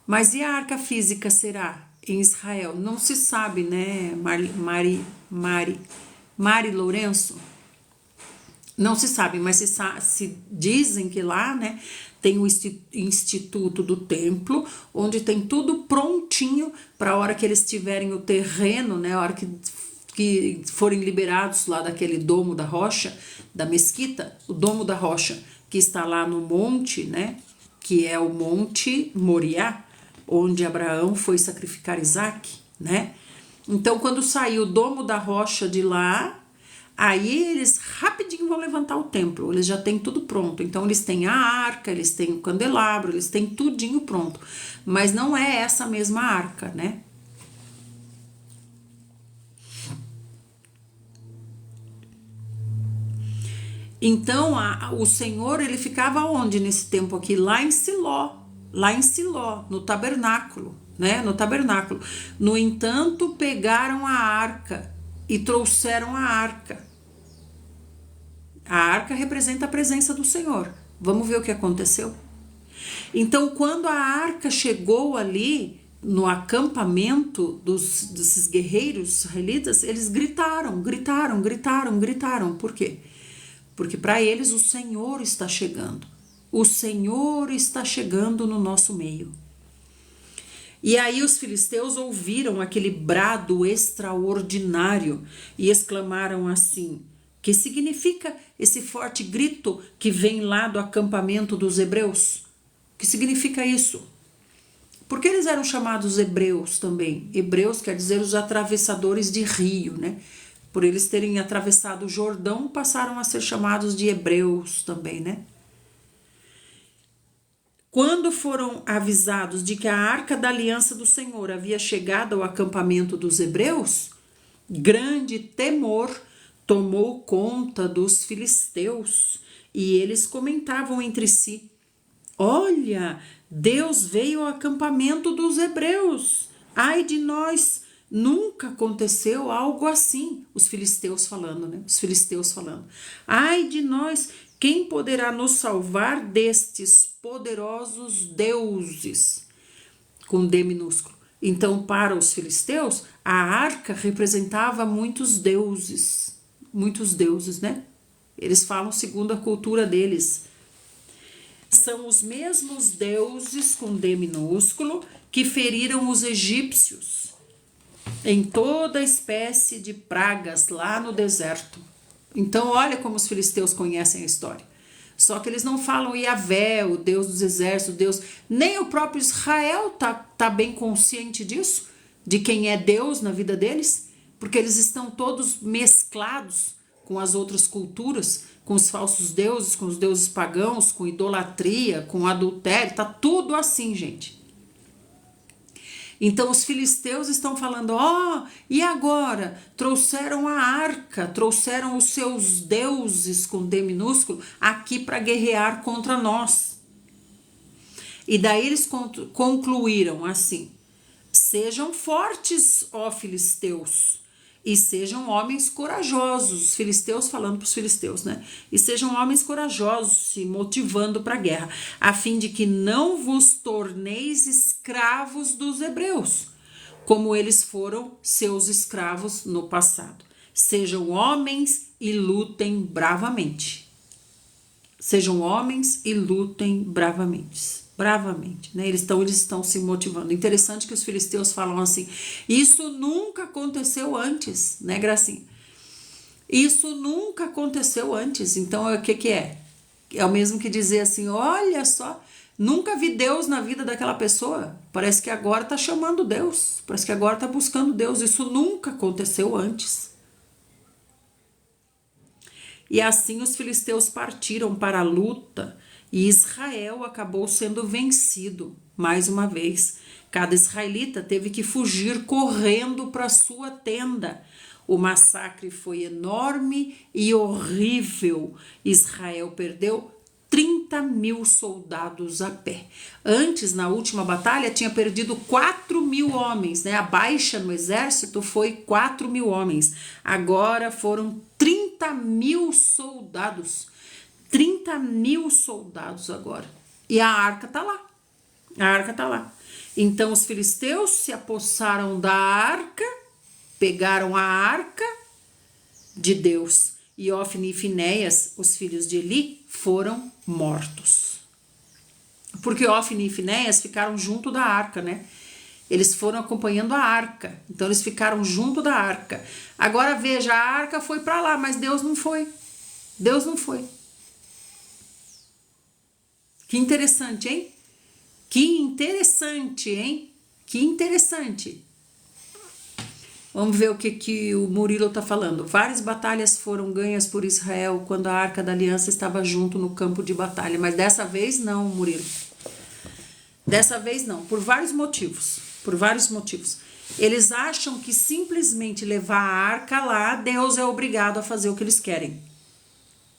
Mas e a arca física será em Israel? Não se sabe, né, Mari Lourenço? Não se sabe, mas se dizem que lá, né, tem o Instituto do Templo, onde tem tudo prontinho para a hora que eles tiverem o terreno, né, a hora que forem liberados lá daquele domo da rocha, da mesquita, o domo da rocha, que está lá no monte, né, que é o Monte Moriá, onde Abraão foi sacrificar Isaac, né? Então, quando sair o domo da rocha de lá, aí eles rapidinho vão levantar o templo, eles já têm tudo pronto. Então, eles têm a arca, eles têm o candelabro, eles têm tudinho pronto. Mas não é essa mesma arca, né? Então, o Senhor, ele ficava onde nesse tempo aqui? Lá em Siló, no tabernáculo, né? No tabernáculo. No entanto, pegaram a arca e trouxeram a arca. A arca representa a presença do Senhor. Vamos ver o que aconteceu? Então, quando a arca chegou ali no acampamento desses guerreiros israelitas, eles gritaram. Por quê? Porque para eles o Senhor está chegando. O Senhor está chegando no nosso meio. E aí os filisteus ouviram aquele brado extraordinário e exclamaram assim: que significa esse forte grito que vem lá do acampamento dos hebreus? O que significa isso? Porque eles eram chamados hebreus também. Hebreus quer dizer os atravessadores de rio, né? Por eles terem atravessado o Jordão, passaram a ser chamados de hebreus também, né? Quando foram avisados de que a arca da aliança do Senhor havia chegado ao acampamento dos hebreus, grande temor tomou conta dos filisteus e eles comentavam entre si: olha, Deus veio ao acampamento dos hebreus, ai de nós, Nunca aconteceu algo assim. Os filisteus falando, né? Os filisteus falando. Ai de nós, quem poderá nos salvar destes poderosos deuses? Com D minúsculo. Então, para os filisteus, a arca representava muitos deuses, né? Eles falam segundo a cultura deles. São os mesmos deuses, com D minúsculo, que feriram os egípcios em toda espécie de pragas lá no deserto. Então, olha como os filisteus conhecem a história. Só que eles não falam Yahvé, o Deus dos exércitos, Deus. Nem o próprio Israel tá bem consciente disso, de quem é Deus na vida deles, porque eles estão todos mesclados com as outras culturas, com os falsos deuses, com os deuses pagãos, com idolatria, com adultério, tá tudo assim, gente. Então os filisteus estão falando, e agora? Trouxeram a arca, trouxeram os seus deuses com D minúsculo aqui para guerrear contra nós. E daí eles concluíram assim, sejam fortes, ó filisteus, e sejam homens corajosos, os filisteus falando para os filisteus, né? E sejam homens corajosos, se motivando para a guerra, a fim de que não vos torneis escravos dos hebreus, como eles foram seus escravos no passado. Sejam homens e lutem bravamente. Sejam homens e lutem bravamente, né? Eles estão se motivando. Interessante que os filisteus falam assim, isso nunca aconteceu antes, né, Gracinha? Isso nunca aconteceu antes. Então, o que é? É o mesmo que dizer assim, olha só, nunca vi Deus na vida daquela pessoa. Parece que agora tá chamando Deus, parece que agora tá buscando Deus. Isso nunca aconteceu antes. E assim os filisteus partiram para a luta e Israel acabou sendo vencido mais uma vez. Cada israelita teve que fugir correndo para sua tenda. O massacre foi enorme e horrível. Israel perdeu 30.000 soldados a pé. Antes, na última batalha, tinha perdido 4.000 homens, né? A baixa no exército foi 4.000 homens. Agora foram 30.000 soldados. 30.000 soldados agora. E a arca tá lá. A arca tá lá. Então os filisteus se apossaram da arca, pegaram a arca de Deus. E Ofni e Finéias, os filhos de Eli, foram mortos. Porque Ofni e Finéias ficaram junto da arca, né? Eles foram acompanhando a arca. Então eles ficaram junto da arca. Agora veja, a arca foi para lá, mas Deus não foi. Deus não foi. Que interessante, hein? Que interessante, hein? Que interessante. Vamos ver o que o Murilo está falando. Várias batalhas foram ganhas por Israel quando a Arca da Aliança estava junto no campo de batalha. Mas dessa vez não, Murilo. Dessa vez não, por vários motivos. Por vários motivos. Eles acham que simplesmente levar a arca lá, Deus é obrigado a fazer o que eles querem.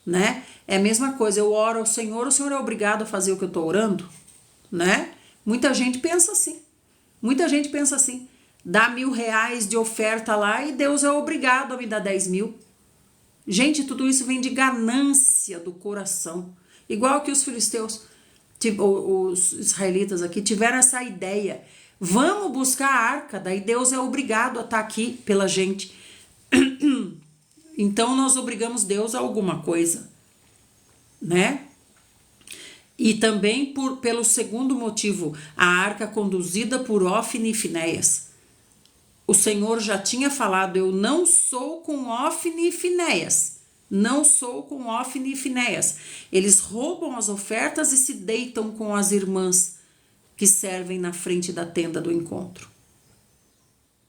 Né? É a mesma coisa, eu oro ao Senhor, o Senhor é obrigado a fazer o que eu estou orando? Né? Muita gente pensa assim. Muita gente pensa assim. Dá R$1.000 de oferta lá e Deus é obrigado a me dar 10.000. Gente, tudo isso vem de ganância do coração. Igual que os filisteus, os israelitas aqui, tiveram essa ideia. Vamos buscar a arca, daí Deus é obrigado a estar aqui pela gente. Então nós obrigamos Deus a alguma coisa, né? E também pelo segundo motivo, a arca conduzida por Ofni e Finéias. O Senhor já tinha falado, eu não sou com Ofni e Finéias. Não sou com Ofni e Finéias. Eles roubam as ofertas e se deitam com as irmãs que servem na frente da tenda do encontro.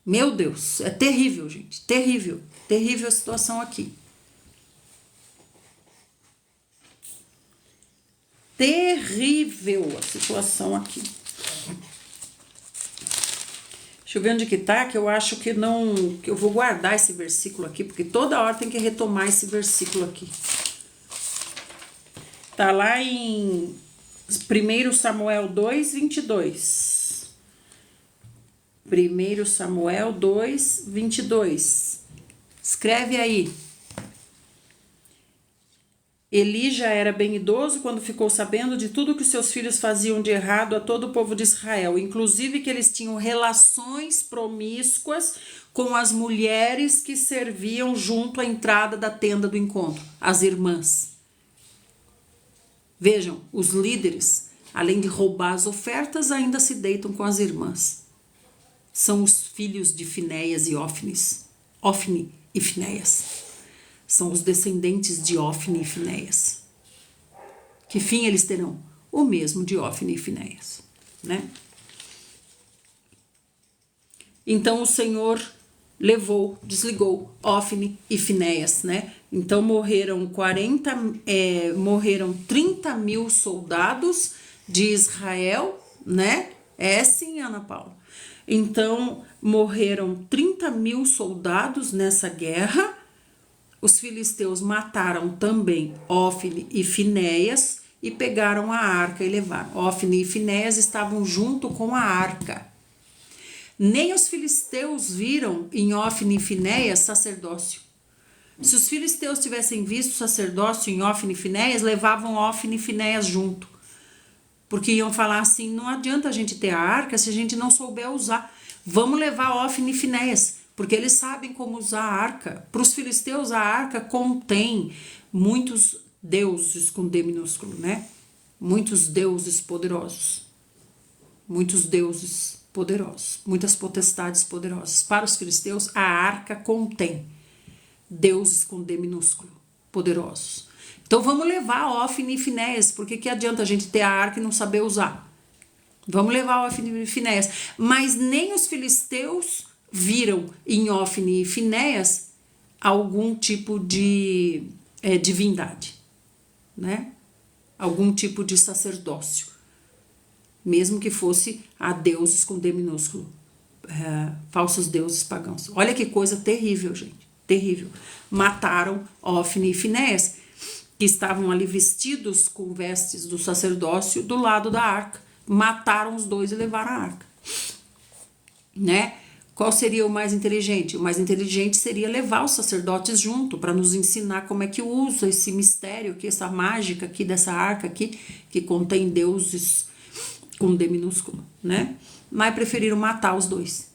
Meu Deus, é terrível, gente. Terrível. Terrível a situação aqui. Terrível a situação aqui. Deixa eu ver onde que tá, que eu acho que não... que eu vou guardar esse versículo aqui, porque toda hora tem que retomar esse versículo aqui. Tá lá em 1 Samuel 2, 22. 1 Samuel 2, 22. Escreve aí. Eli já era bem idoso quando ficou sabendo de tudo que seus filhos faziam de errado a todo o povo de Israel, inclusive que eles tinham relações promíscuas com as mulheres que serviam junto à entrada da tenda do encontro, as irmãs. Vejam, os líderes, além de roubar as ofertas, ainda se deitam com as irmãs. São os filhos de Finéias e Ofni e Finéias. São os descendentes de Ofni e Finéias. Que fim eles terão? O mesmo de Ofni e Finéias, né? Então o Senhor desligou Ofni e Finéias, né? Então morreram 30 mil soldados de Israel, né? É sim, Ana Paula. Então morreram 30 mil soldados nessa guerra. Os filisteus mataram também Ofni e Finéias e pegaram a arca e levaram. Ofni e Finéias estavam junto com a arca. Nem os filisteus viram em Ofni e Finéias sacerdócio. Se os filisteus tivessem visto sacerdócio em Ofni e Finéias, levavam Ofni e Finéias junto. Porque iam falar assim, não adianta a gente ter a arca se a gente não souber usar. Vamos levar Ofni e Finéias. Porque eles sabem como usar a arca. Para os filisteus, a arca contém muitos deuses com D minúsculo, né? Muitos deuses poderosos. Muitos deuses poderosos. Muitas potestades poderosas. Para os filisteus, a arca contém deuses com D minúsculo, poderosos. Então vamos levar Ofni e Finéias. Porque que adianta a gente ter a arca e não saber usar? Vamos levar Ofni e Finéias. Mas nem os filisteus viram em Ofni e Finéias algum tipo de divindade, né? Algum tipo de sacerdócio, mesmo que fosse a deuses com D minúsculo, falsos deuses pagãos. Olha que coisa terrível, gente, terrível. Mataram Ofni e Finéias, que estavam ali vestidos com vestes do sacerdócio do lado da arca. Mataram os dois e levaram a arca, né? Qual seria o mais inteligente? O mais inteligente seria levar os sacerdotes junto para nos ensinar como é que usa esse mistério aqui, essa mágica aqui dessa arca aqui, que contém deuses com D minúsculo, né? Mas preferiram matar os dois.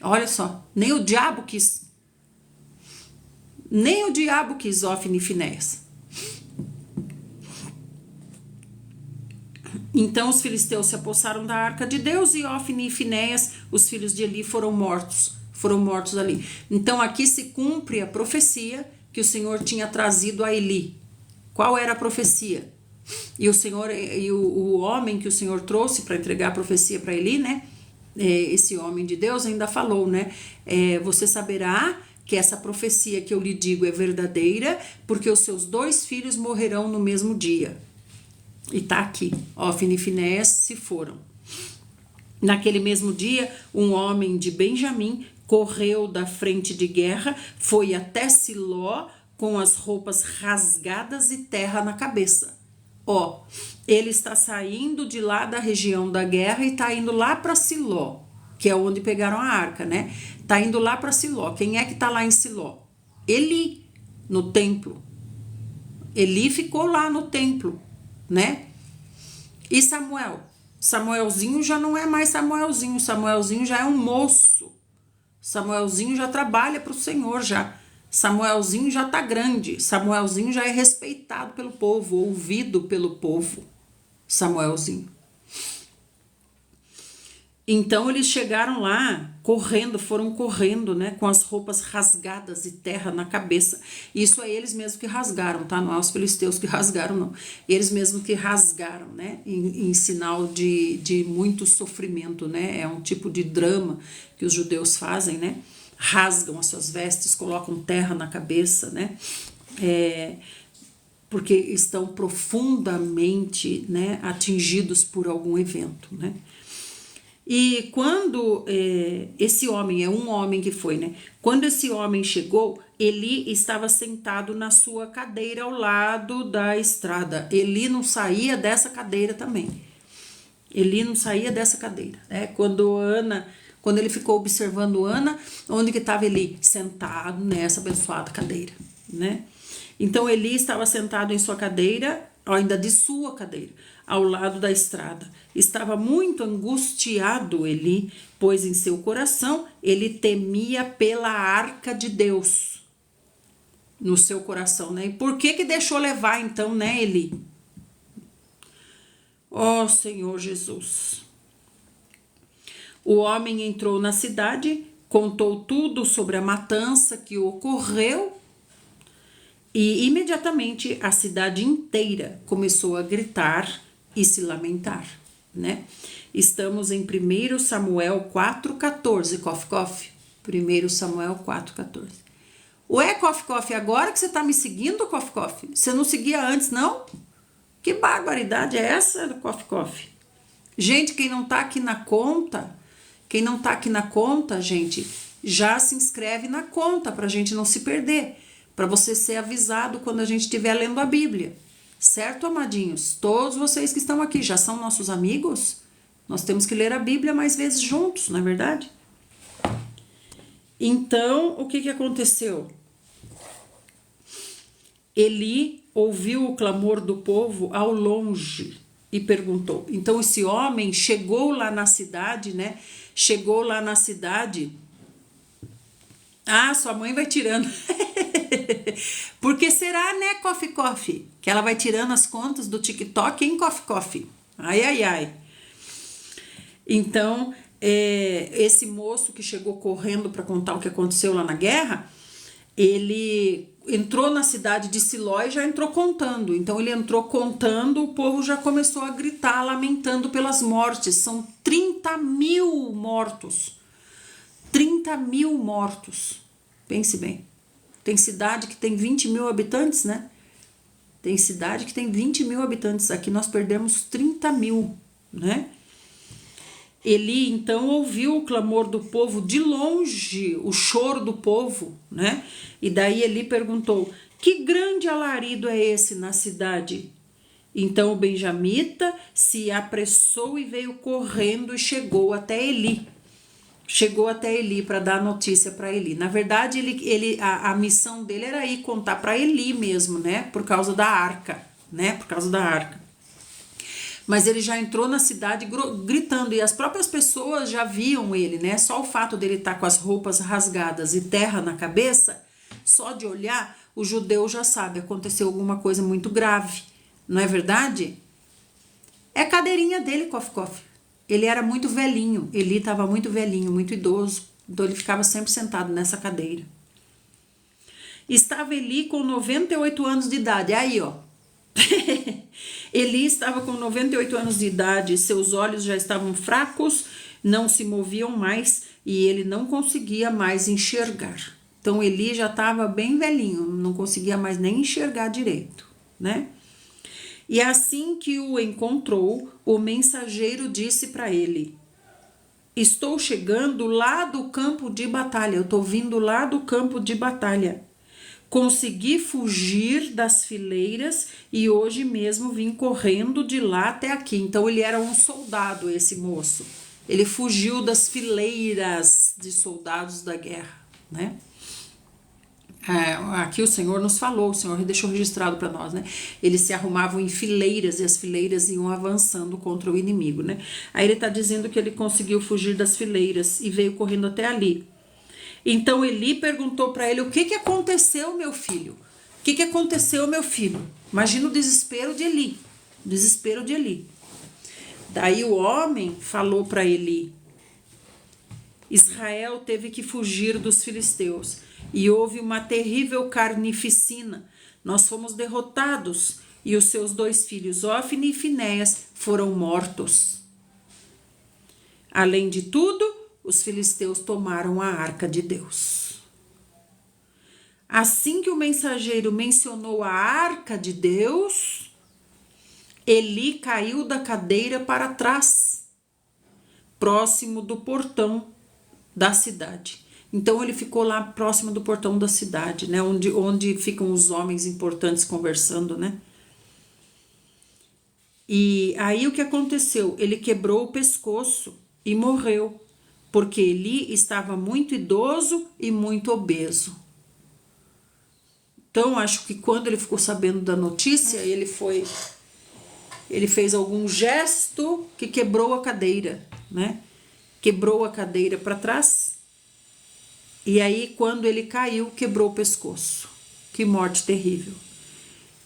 Olha só, nem o diabo quis. Nem o diabo quis Ofni e Finéias. Então os filisteus se apossaram da arca de Deus e Ofni e Finéias, os filhos de Eli, foram mortos ali. Então aqui se cumpre a profecia que o Senhor tinha trazido a Eli. Qual era a profecia? E o Senhor, o homem que o Senhor trouxe para entregar a profecia para Eli, né? Esse homem de Deus ainda falou, né? Você saberá que essa profecia que eu lhe digo é verdadeira, porque os seus 2 filhos morrerão no mesmo dia. E tá aqui, Ofni e Finéias se foram. Naquele mesmo dia, um homem de Benjamim correu da frente de guerra, foi até Siló com as roupas rasgadas e terra na cabeça. Ele está saindo de lá da região da guerra e tá indo lá para Siló, que é onde pegaram a arca, né? Tá indo lá para Siló. Quem é que tá lá em Siló? Eli, no templo. Eli ficou lá no templo, né? E Samuelzinho já não é mais Samuelzinho já é um moço. Samuelzinho já trabalha para o Senhor já. Samuelzinho já tá grande. Samuelzinho já é respeitado pelo povo, ouvido pelo povo. Samuelzinho. Então eles chegaram lá foram correndo, né, com as roupas rasgadas e terra na cabeça. Isso é eles mesmos que rasgaram, tá? Não é os filisteus que rasgaram, não. Eles mesmos que rasgaram, né, em sinal de muito sofrimento, né? É um tipo de drama que os judeus fazem, né? Rasgam as suas vestes, colocam terra na cabeça, né? Porque estão profundamente, né, atingidos por algum evento, né? E quando esse homem, é um homem que foi, né? Quando esse homem chegou, Eli estava sentado na sua cadeira ao lado da estrada. Eli não saía dessa cadeira também. Eli não saía dessa cadeira, né? Quando ele ficou observando Ana, onde que estava Eli? Sentado nessa abençoada cadeira, né? Então Eli estava sentado em sua cadeira, ainda de sua cadeira, ao lado da estrada. Estava muito angustiado Eli, pois em seu coração ele temia pela arca de Deus. No seu coração, né? E por que deixou levar então, né, Eli? Ó Senhor Jesus. O homem entrou na cidade, contou tudo sobre a matança que ocorreu e imediatamente a cidade inteira começou a gritar e se lamentar, né? Estamos em 1 Samuel 4,14, cof. 1 Samuel 4,14. Ué, cof, agora que você tá me seguindo, cof? Você não seguia antes, não? Que barbaridade é essa, cof? Gente, quem não tá aqui na conta, gente, já se inscreve na conta pra gente não se perder, pra você ser avisado quando a gente estiver lendo a Bíblia. Certo, amadinhos? Todos vocês que estão aqui já são nossos amigos? Nós temos que ler a Bíblia mais vezes juntos, não é verdade? Então, o que aconteceu? Eli ouviu o clamor do povo ao longe e perguntou. Então, esse homem chegou lá na cidade, né? Chegou lá na cidade. Ah, sua mãe vai tirando. Porque será, né, cof, que ela vai tirando as contas do TikTok, hein, cof? Ai. Então, esse moço que chegou correndo para contar o que aconteceu lá na guerra, ele entrou na cidade de Siló e já entrou contando. Então ele entrou contando, o povo já começou a gritar, lamentando pelas mortes. São 30.000 mortos. 30.000 mortos. Pense bem. Tem cidade que tem 20.000 habitantes, né? Tem cidade que tem 20.000 habitantes. Aqui nós perdemos 30.000, né? Eli então ouviu o clamor do povo de longe, o choro do povo, né? E daí Eli perguntou: que grande alarido é esse na cidade? Então o benjamita se apressou e veio correndo e chegou até Eli. Para dar notícia para Eli. Na verdade, a missão dele era ir contar para Eli mesmo, né? Por causa da arca, né? Mas ele já entrou na cidade gritando, e as próprias pessoas já viam ele, né? Só o fato dele estar com as roupas rasgadas e terra na cabeça, só de olhar, o judeu já sabe, aconteceu alguma coisa muito grave, não é verdade? É a cadeirinha dele, cof. Ele era muito velhinho, ele estava muito velhinho, muito idoso, então ele ficava sempre sentado nessa cadeira. Estava Eli com 98 anos de idade, aí ó. Eli estava com 98 anos de idade, seus olhos já estavam fracos, não se moviam mais e ele não conseguia mais enxergar. Então Eli já estava bem velhinho, não conseguia mais nem enxergar direito, né? E assim que o encontrou, o mensageiro disse para ele: estou chegando lá do campo de batalha, eu estou vindo lá do campo de batalha. Consegui fugir das fileiras e hoje mesmo vim correndo de lá até aqui. Então ele era um soldado, esse moço. Ele fugiu das fileiras de soldados da guerra, né? Aqui o Senhor nos falou, o Senhor deixou registrado para nós, né? Eles se arrumavam em fileiras e as fileiras iam avançando contra o inimigo, né? Aí ele está dizendo que ele conseguiu fugir das fileiras e veio correndo até ali. Então Eli perguntou para ele: o que aconteceu, meu filho? O que aconteceu, meu filho? Imagina o desespero de Eli. Daí o homem falou para Eli: Israel teve que fugir dos filisteus e houve uma terrível carnificina. Nós fomos derrotados e os seus 2 filhos, Ofni e Finéias, foram mortos. Além de tudo, os filisteus tomaram a arca de Deus. Assim que o mensageiro mencionou a arca de Deus, Eli caiu da cadeira para trás, próximo do portão da cidade. Então ele ficou lá próximo do portão da cidade, né? Onde ficam os homens importantes conversando, né? E aí o que aconteceu? Ele quebrou o pescoço e morreu, porque Eli estava muito idoso e muito obeso. Então, acho que quando ele ficou sabendo da notícia, ele fez algum gesto que quebrou a cadeira, né? Quebrou a cadeira para trás. E aí, quando ele caiu, quebrou o pescoço. Que morte terrível.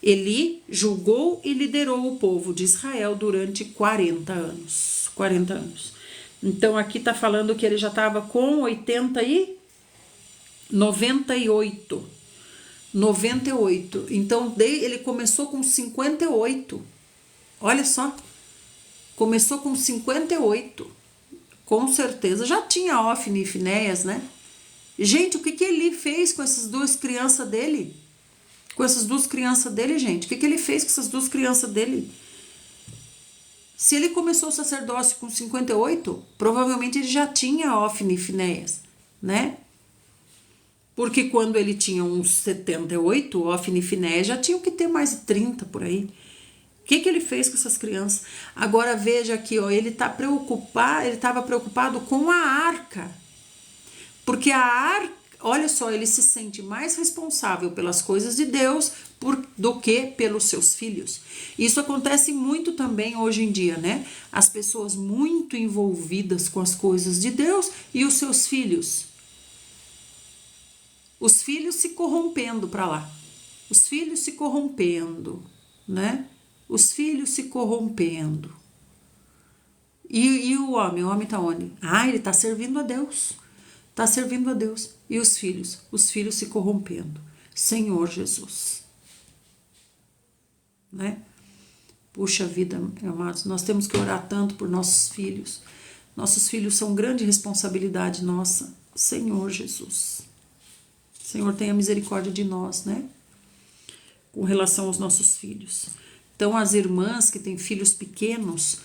Eli julgou e liderou o povo de Israel durante 40 anos. 40 anos. Então, aqui está falando que ele já estava com 98. Então, ele começou com 58. Olha só. Começou com 58. Com certeza. Já tinha Ofni e Finéias, né? Gente, o que Eli fez com essas duas crianças dele? Gente? O que ele fez com essas duas crianças dele? Se ele começou o sacerdócio com 58, provavelmente ele já tinha Ofni e Finéias, né? Porque quando ele tinha uns 78, Ofni e Finéias já tinham que ter mais de 30 por aí. O que ele fez com essas crianças? Agora veja aqui, ó, ele estava preocupado com a arca. Porque a arca, olha só, ele se sente mais responsável pelas coisas de Deus do que pelos seus filhos. Isso acontece muito também hoje em dia, né? As pessoas muito envolvidas com as coisas de Deus e os seus filhos. Os filhos se corrompendo para lá. Os filhos se corrompendo, né? Os filhos se corrompendo. E o homem? O homem tá onde? Ah, ele tá servindo a Deus. Tá servindo a Deus. E os filhos? Os filhos se corrompendo. Senhor Jesus. Né? Puxa vida, amados, nós temos que orar tanto por nossos filhos. Nossos filhos são grande responsabilidade nossa. Senhor Jesus. Senhor, tenha misericórdia de nós, né? Com relação aos nossos filhos. Então, as irmãs que têm filhos pequenos,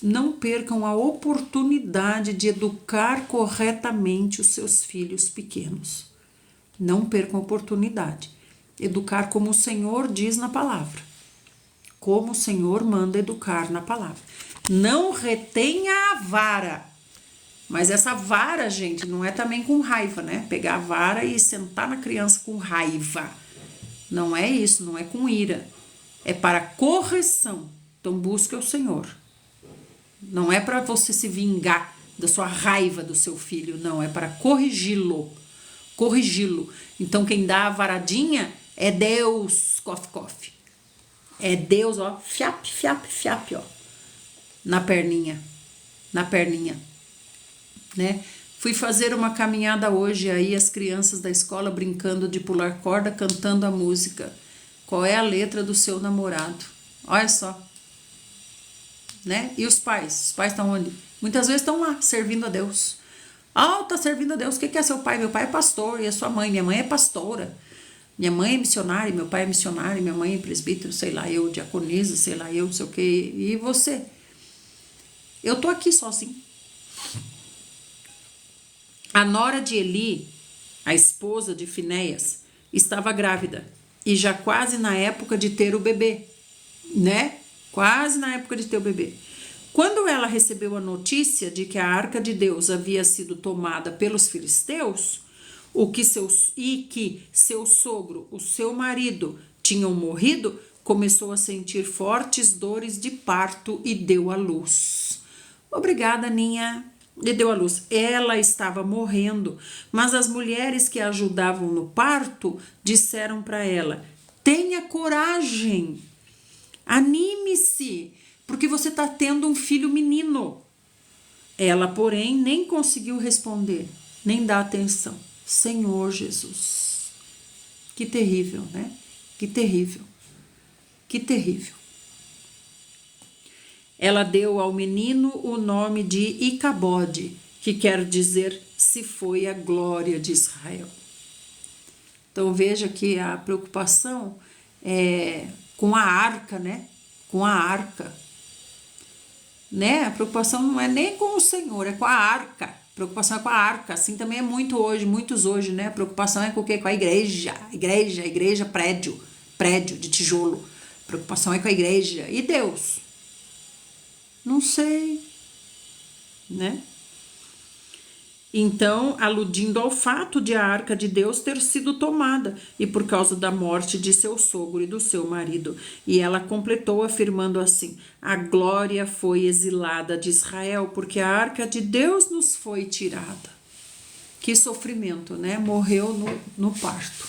não percam a oportunidade de educar corretamente os seus filhos pequenos. Não percam a oportunidade. Educar como o Senhor diz na palavra. Como o Senhor manda educar na palavra. Não retenha a vara. Mas essa vara, gente, não é também com raiva, né? Pegar a vara e sentar na criança com raiva. Não é isso, não é com ira. É para correção. Então busque o Senhor. Não é para você se vingar da sua raiva do seu filho, não. É para corrigi-lo. Corrigi-lo. Então quem dá a varadinha é Deus, cof. É Deus, ó, fiap, ó. Na perninha. Né? Fui fazer uma caminhada hoje aí, as crianças da escola brincando de pular corda, cantando a música. Qual é a letra do seu namorado? Olha só. Né? E os pais? Os pais estão onde? Muitas vezes estão lá, servindo a Deus. Ah, tá servindo a Deus. O que é seu pai? Meu pai é pastor. E a sua mãe? Minha mãe é pastora. Minha mãe é missionária, meu pai é missionário, minha mãe é presbítero, sei lá, eu diaconisa, sei lá, eu não sei o que. E você? Eu tô aqui sozinho. A nora de Eli, a esposa de Finéias, estava grávida e já quase na época de ter o bebê, né? Quase na época de ter o bebê. Quando ela recebeu a notícia de que a arca de Deus havia sido tomada pelos filisteus, que seu sogro, o seu marido, tinham morrido, começou a sentir fortes dores de parto e deu à luz. Obrigada, Ninha. E deu à luz. Ela estava morrendo, mas as mulheres que a ajudavam no parto disseram para ela: tenha coragem, anime-se, porque você está tendo um filho menino. Ela, porém, nem conseguiu responder, nem dar atenção. Senhor Jesus. Que terrível, né? Que terrível. Que terrível. Ela deu ao menino o nome de Icabode, que quer dizer se foi a glória de Israel. Então veja que a preocupação é com a arca, né? Com a arca. Né? A preocupação não é nem com o Senhor, é com a arca. A preocupação é com a arca. Assim também é muitos hoje, né? A preocupação é com o quê? Com a igreja. Igreja, prédio de tijolo. A preocupação é com a igreja. E Deus? Não sei, né? Então, aludindo ao fato de a arca de Deus ter sido tomada, e por causa da morte de seu sogro e do seu marido. E ela completou afirmando assim: a glória foi exilada de Israel, porque a arca de Deus nos foi tirada. Que sofrimento, né? Morreu no parto.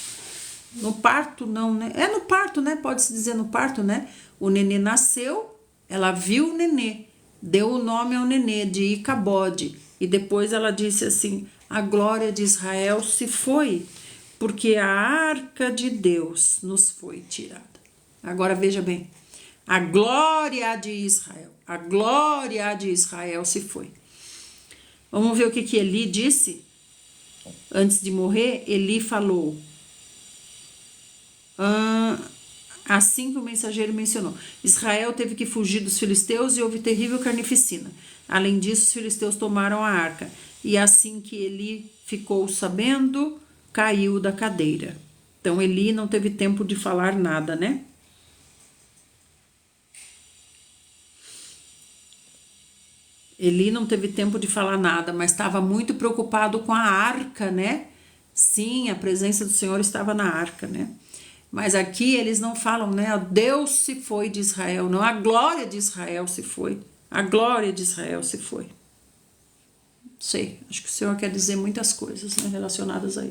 No parto, não, né? É no parto, né? Pode-se dizer no parto, né? O nenê nasceu, ela viu o nenê, deu o nome ao nenê de Icabode. E depois ela disse assim: a glória de Israel se foi, porque a arca de Deus nos foi tirada. Agora veja bem: a glória de Israel se foi. Vamos ver o que Eli disse antes de morrer. Eli falou: assim que o mensageiro mencionou, Israel teve que fugir dos filisteus e houve terrível carnificina. Além disso, os filisteus tomaram a arca. E assim que Eli ficou sabendo, caiu da cadeira. Então Eli não teve tempo de falar nada, né? Eli não teve tempo de falar nada, mas estava muito preocupado com a arca, né? Sim, a presença do Senhor estava na arca, né? Mas aqui eles não falam, né? Deus se foi de Israel, não. A glória de Israel se foi. A glória de Israel se foi. Sei, acho que o Senhor quer dizer muitas coisas, né, relacionadas a isso.